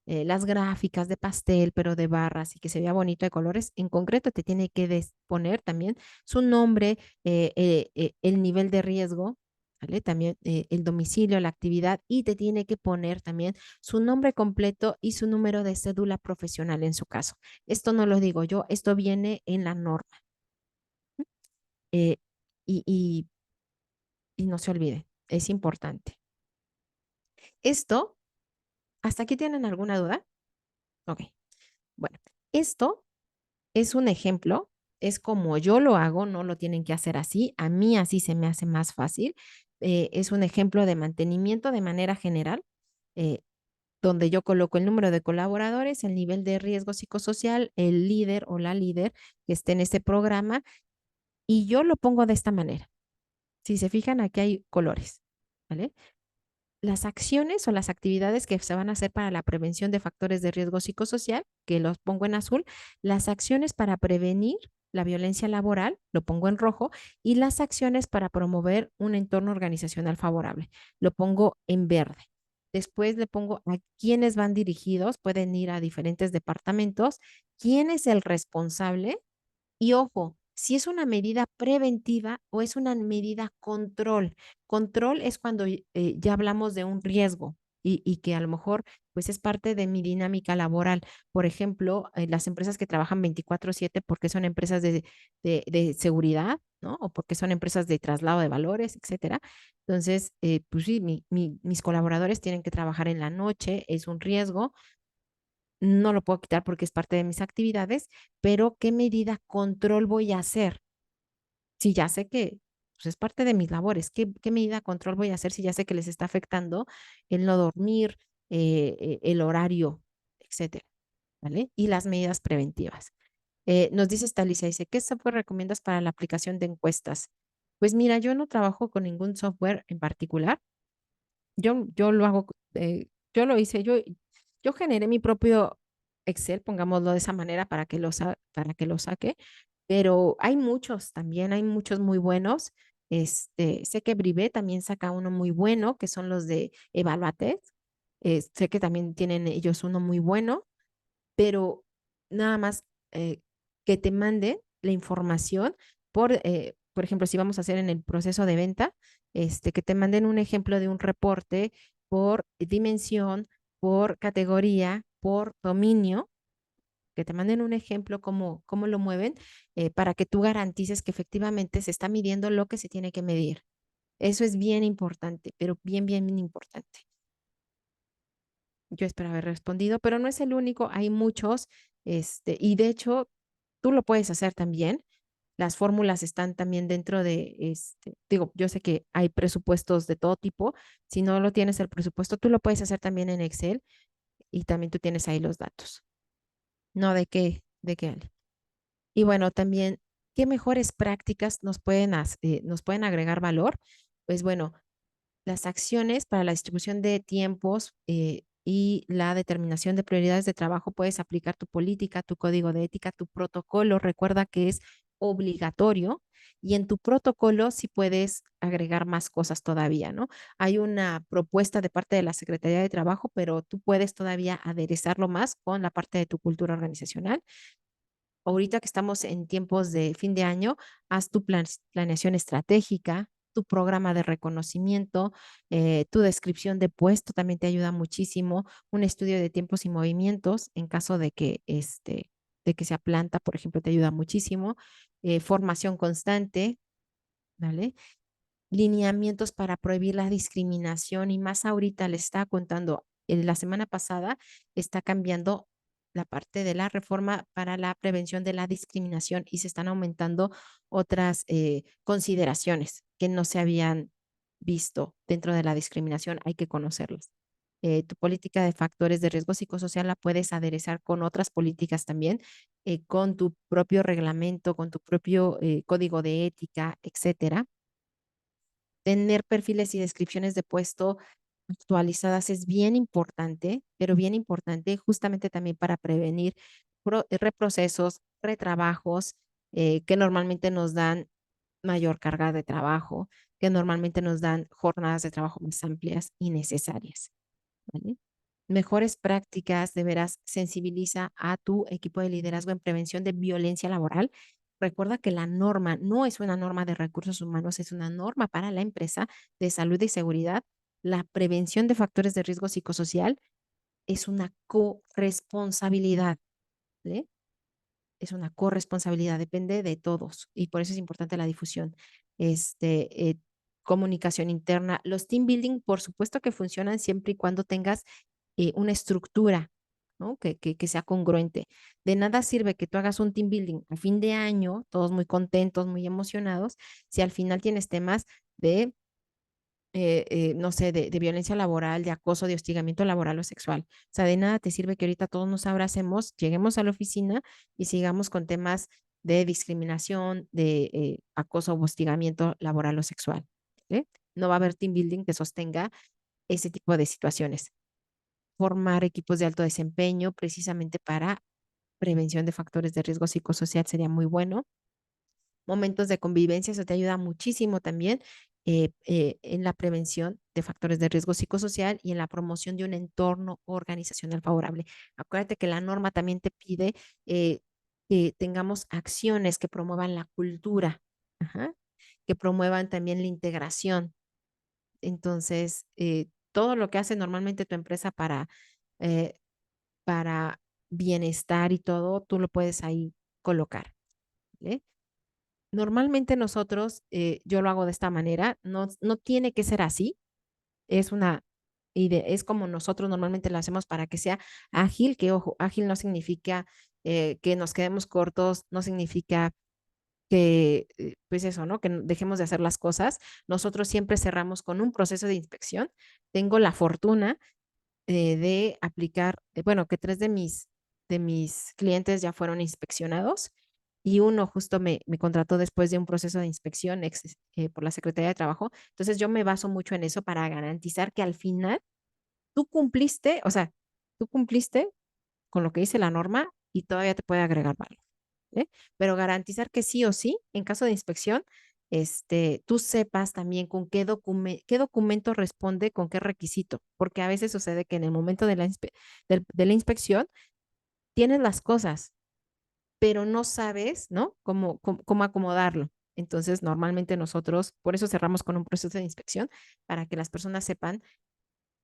las gráficas de pastel, pero de barras y que se vea bonito de colores, en concreto te tiene que poner también su nombre, el nivel de riesgo, ¿vale? También el domicilio, la actividad y te tiene que poner también su nombre completo y su número de cédula profesional en su caso. Esto no lo digo yo, esto viene en la norma. eh, y, y, y no se olvide, es importante. Esto, ¿hasta aquí tienen alguna duda? Ok, bueno, esto es un ejemplo, es como yo lo hago, no lo tienen que hacer así, a mí así se me hace más fácil. Es un ejemplo de mantenimiento de manera general, eh, donde yo coloco el número de colaboradores, el nivel de riesgo psicosocial, el líder o la líder que esté en este programa, y yo lo pongo de esta manera. Si se fijan, aquí hay colores, ¿vale? Las acciones o las actividades que se van a hacer para la prevención de factores de riesgo psicosocial, que los pongo en azul, las acciones para prevenir la violencia laboral, lo pongo en rojo, y las acciones para promover un entorno organizacional favorable, lo pongo en verde. Después le pongo a quiénes van dirigidos, pueden ir a diferentes departamentos, quién es el responsable y ojo, si es una medida preventiva o es una medida control. Control es cuando ya hablamos de un riesgo y que a lo mejor pues es parte de mi dinámica laboral. Por ejemplo, las empresas que trabajan 24/7 porque son empresas de seguridad, ¿no? O porque son empresas de traslado de valores, etcétera. Entonces, pues sí, mis colaboradores tienen que trabajar en la noche, es un riesgo, no lo puedo quitar porque es parte de mis actividades, pero ¿qué medida control voy a hacer? Si ya sé que pues, es parte de mis labores, ¿qué medida control voy a hacer si ya sé que les está afectando el no dormir, el horario, etcétera, ¿vale? Y las medidas preventivas. Nos dice esta Alicia, dice, ¿qué software recomiendas para la aplicación de encuestas? Pues mira, yo no trabajo con ningún software en particular. Yo lo hago, yo lo hice, yo generé mi propio Excel, pongámoslo de esa manera, para que lo saque, pero hay muchos también, hay muchos muy buenos. Sé que Brivé también saca uno muy bueno, que son los de Evaluated. Sé que también tienen ellos uno muy bueno, pero nada más que te manden la información por ejemplo, si vamos a hacer en el proceso de venta, que te manden un ejemplo de un reporte por dimensión, por categoría, por dominio, que te manden un ejemplo cómo lo mueven, para que tú garantices que efectivamente se está midiendo lo que se tiene que medir. Eso es bien importante, pero bien, bien, bien importante. Yo espero haber respondido, pero no es el único, hay muchos, y de hecho, tú lo puedes hacer también. Las fórmulas están también dentro de, digo, yo sé que hay presupuestos de todo tipo. Si no lo tienes el presupuesto, tú lo puedes hacer también en Excel y también tú tienes ahí los datos. No, de qué, Ale. Y bueno, también, ¿qué mejores prácticas nos pueden agregar valor? Pues bueno, las acciones para la distribución de tiempos y la determinación de prioridades de trabajo, puedes aplicar tu política, tu código de ética, tu protocolo. Recuerda que es obligatorio y en tu protocolo sí puedes agregar más cosas todavía, ¿no? Hay una propuesta de parte de la Secretaría de Trabajo, pero tú puedes todavía aderezarlo más con la parte de tu cultura organizacional. Ahorita que estamos en tiempos de fin de año, haz tu planeación estratégica, tu programa de reconocimiento, tu descripción de puesto también te ayuda muchísimo, un estudio de tiempos y movimientos en caso de que sea planta, por ejemplo, te ayuda muchísimo, formación constante, ¿vale? Lineamientos para prohibir la discriminación y más ahorita le estaba contando, la semana pasada está cambiando la parte de la reforma para la prevención de la discriminación y se están aumentando otras consideraciones que no se habían visto dentro de la discriminación, hay que conocerlos. Tu política de factores de riesgo psicosocial la puedes aderezar con otras políticas también, con tu propio reglamento, con tu propio código de ética, etcétera. Tener perfiles y descripciones de puesto actualizadas es bien importante, pero bien importante justamente también para prevenir reprocesos, retrabajos, que normalmente nos dan mayor carga de trabajo, que normalmente nos dan jornadas de trabajo más amplias y necesarias, ¿vale? Mejores prácticas, de veras, sensibiliza a tu equipo de liderazgo en prevención de violencia laboral Recuerda que la norma no es una norma de recursos humanos, es una norma para la empresa de salud y seguridad. La prevención de factores de riesgo psicosocial es una corresponsabilidad, ¿vale? Es una corresponsabilidad, depende de todos y por eso es importante la difusión. Comunicación interna. Los team building, por supuesto que funcionan siempre y cuando tengas una estructura, ¿no? Que sea congruente. De nada sirve que tú hagas un team building a fin de año, todos muy contentos, muy emocionados, si al final tienes temas de no sé, de violencia laboral, de acoso, de hostigamiento laboral o sexual. O sea, de nada te sirve que ahorita todos nos abracemos, lleguemos a la oficina y sigamos con temas de discriminación, de acoso o hostigamiento laboral o sexual. ¿Vale? No va a haber team building que sostenga ese tipo de situaciones. Formar equipos de alto desempeño precisamente para prevención de factores de riesgo psicosocial sería muy bueno. Momentos de convivencia, eso te ayuda muchísimo también en la prevención de factores de riesgo psicosocial y en la promoción de un entorno organizacional favorable. Acuérdate que la norma también te pide que tengamos acciones que promuevan la cultura, ajá, que promuevan también la integración. Entonces, todo lo que hace normalmente tu empresa eh, para bienestar y todo, tú lo puedes ahí colocar. ¿Vale? Normalmente nosotros, yo lo hago de esta manera, no tiene que ser así, es una es como nosotros normalmente lo hacemos para que sea ágil, que ojo, ágil no significa que nos quedemos cortos, no significa que, pues eso, ¿no? Que dejemos de hacer las cosas. Nosotros siempre cerramos con un proceso de inspección. Tengo la fortuna de aplicar, bueno, que 3 de mis clientes ya fueron inspeccionados y uno justo me contrató después de un proceso de inspección por la Secretaría de Trabajo. Entonces, yo me baso mucho en eso para garantizar que al final tú cumpliste, o sea, tú cumpliste con lo que dice la norma y todavía te puede agregar valor. ¿Eh? Pero garantizar que sí o sí, en caso de inspección, tú sepas también con qué documento responde con qué requisito, porque a veces sucede que en el momento de de la inspección tienes las cosas, pero no sabes, ¿no? Cómo acomodarlo. Entonces, normalmente nosotros, por eso cerramos con un proceso de inspección, para que las personas sepan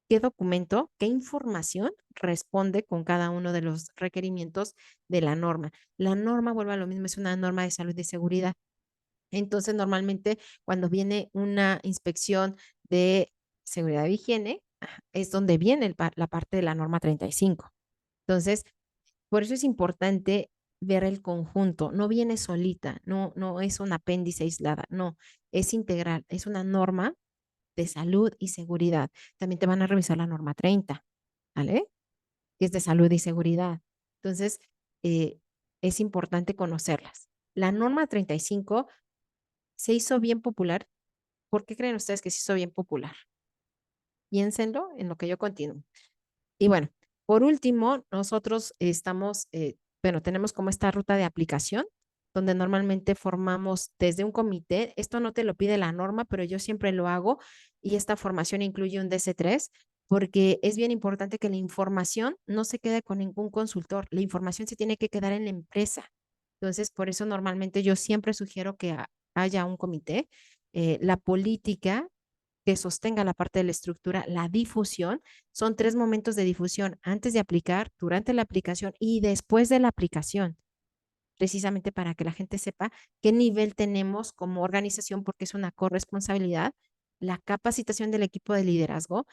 qué documento, qué información responde con cada uno de los requerimientos de la norma. La norma, vuelvo a lo mismo, es una norma de salud y seguridad. Entonces, normalmente cuando viene una inspección de seguridad y higiene, es donde viene la parte de la norma 35. Entonces, por eso es importante ver el conjunto. No viene solita, no es un apéndice aislada, no, es integral, es una norma de salud y seguridad. También te van a revisar la norma 30, ¿vale? Que es de salud y seguridad. Entonces, es importante conocerlas. La norma 35 se hizo bien popular. ¿Por qué creen ustedes que se hizo bien popular? Piénsenlo en lo que yo continúo. Y bueno, por último, nosotros estamos, bueno, tenemos como esta ruta de aplicación, donde normalmente formamos desde un comité. Esto no te lo pide la norma, pero yo siempre lo hago y esta formación incluye un DC3 porque es bien importante que la información no se quede con ningún consultor. La información se tiene que quedar en la empresa. Entonces, por eso normalmente yo siempre sugiero que haya un comité. La política que sostenga la parte de la estructura, la difusión, son 3 momentos de difusión, antes de aplicar, durante la aplicación y después de la aplicación, precisamente para que la gente sepa qué nivel tenemos como organización, porque es una corresponsabilidad, la capacitación del equipo de liderazgo,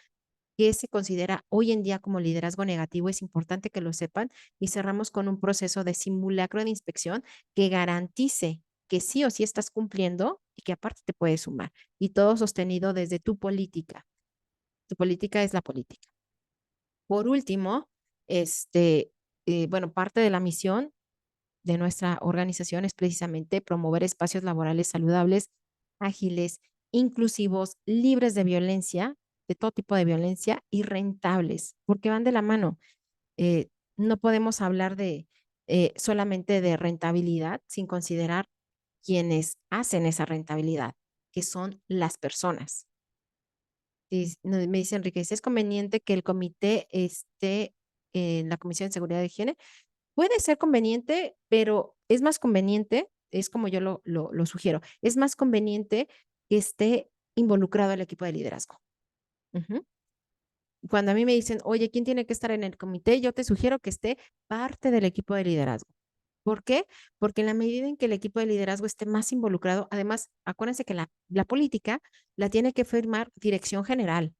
que se considera hoy en día como liderazgo negativo, es importante que lo sepan, y cerramos con un proceso de simulacro de inspección que garantice que sí o sí estás cumpliendo y que aparte te puedes sumar. Y todo sostenido desde tu política. Tu política es la política. Por último, bueno, parte de la misión de nuestra organización es precisamente promover espacios laborales saludables, ágiles, inclusivos, libres de violencia, de todo tipo de violencia y rentables, porque van de la mano. Eh, no podemos hablar de solamente de rentabilidad sin considerar quienes hacen esa rentabilidad, que son las personas. Me dice Enrique, ¿es conveniente que el comité esté en la Comisión de Seguridad de Higiene? Puede ser conveniente, pero es más conveniente es como yo lo sugiero. Es más conveniente que esté involucrado el equipo de liderazgo. Ujú. Cuando a mí me dicen, oye, ¿quién tiene que estar en el comité? Yo te sugiero que esté parte del equipo de liderazgo. ¿Por qué? Porque en la medida en que el equipo de liderazgo esté más involucrado, además, acuérdense que la política la tiene que firmar dirección general.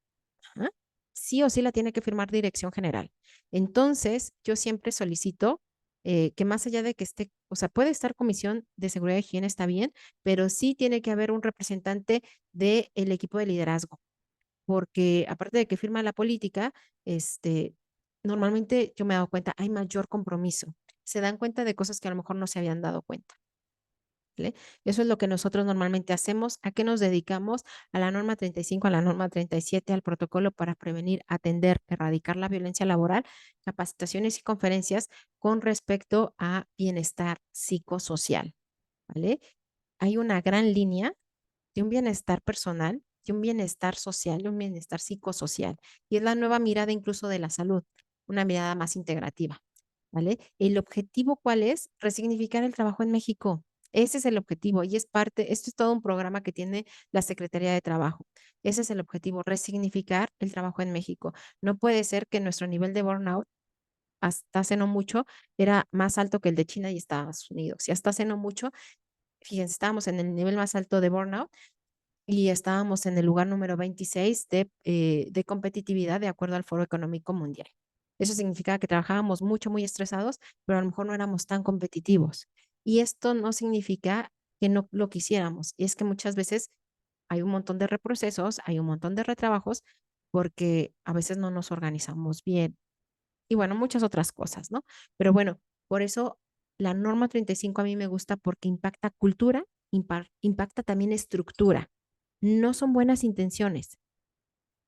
Ajá. Sí o sí la tiene que firmar dirección general. Entonces, yo siempre solicito que más allá de que esté, o sea, puede estar comisión de seguridad y higiene, está bien, pero sí tiene que haber un representante del equipo de liderazgo, porque aparte de que firma la política, normalmente yo me he dado cuenta, hay mayor compromiso. Se dan cuenta de cosas que a lo mejor no se habían dado cuenta. ¿Vale? Eso es lo que nosotros normalmente hacemos. ¿A qué nos dedicamos? A la norma 35, a la norma 37, al protocolo para prevenir, atender, erradicar la violencia laboral, capacitaciones y conferencias con respecto a bienestar psicosocial. ¿Vale? Hay una gran línea de un bienestar personal, de un bienestar social, de un bienestar psicosocial. Y es la nueva mirada incluso de la salud, una mirada más integrativa. ¿Vale? ¿El objetivo cuál es? Resignificar el trabajo en México. Ese es el objetivo y es parte, esto es todo un programa que tiene la Secretaría de Trabajo. Ese es el objetivo, resignificar el trabajo en México. No puede ser que nuestro nivel de burnout hasta hace no mucho era más alto que el de China y Estados Unidos. Y hasta hace no mucho, fíjense, estábamos en el nivel más alto de burnout y estábamos en el lugar número 26 de competitividad de acuerdo al Foro Económico Mundial. Eso significaba que trabajábamos mucho, muy estresados, pero a lo mejor no éramos tan competitivos. Y esto no significa que no lo quisiéramos. Y es que muchas veces hay un montón de reprocesos, hay un montón de retrabajos, porque a veces no nos organizamos bien. Y bueno, muchas otras cosas, ¿no? Pero bueno, por eso la norma 35 a mí me gusta porque impacta cultura, impacta también estructura. No son buenas intenciones,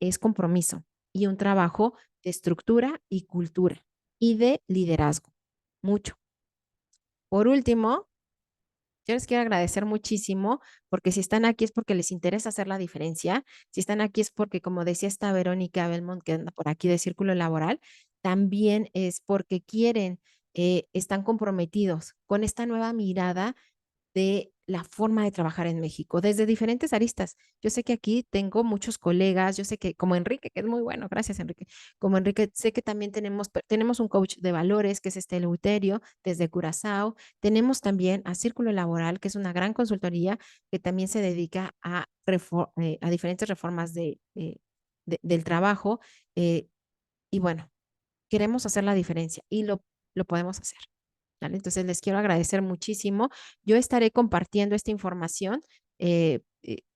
es compromiso y un trabajo de estructura y cultura y de liderazgo. Mucho. Por último, yo les quiero agradecer muchísimo porque si están aquí es porque les interesa hacer la diferencia. Si están aquí es porque, como decía esta Verónica Belmont que anda por aquí de Círculo Laboral, también es porque quieren, están comprometidos con esta nueva mirada de la forma de trabajar en México, desde diferentes aristas. Yo sé que aquí tengo muchos colegas, yo sé que como Enrique, que es muy bueno, gracias Enrique, como Enrique, sé que también tenemos un coach de valores, que es este Eleuterio, desde Curazao, tenemos también a Círculo Laboral, que es una gran consultoría que también se dedica a diferentes reformas del trabajo, eh, y bueno, queremos hacer la diferencia y lo podemos hacer. ¿Vale? Entonces, les quiero agradecer muchísimo. Yo estaré compartiendo esta información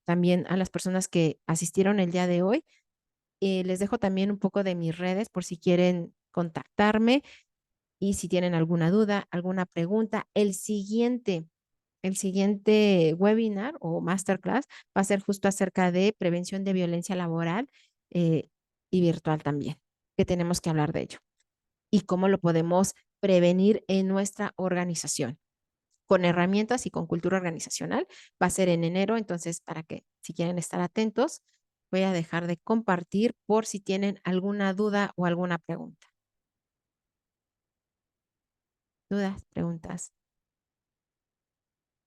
también a las personas que asistieron el día de hoy. Les dejo también un poco de mis redes por si quieren contactarme y si tienen alguna duda, alguna pregunta. El siguiente webinar o masterclass va a ser justo acerca de prevención de violencia laboral eh, y virtual también, que tenemos que hablar de ello y cómo lo podemos prevenir en nuestra organización con herramientas y con cultura organizacional. Va a ser en enero, entonces para que si quieren estar atentos, voy a dejar de compartir por si tienen alguna duda o alguna pregunta. Dudas, preguntas.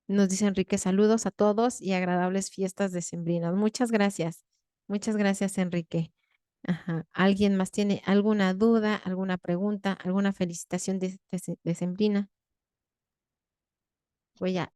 Nos dice Enrique, saludos a todos y agradables fiestas decembrinas. Muchas gracias. Muchas gracias, Enrique. Ajá. ¿Alguien más tiene alguna duda, alguna pregunta, alguna felicitación decembrina? Voy a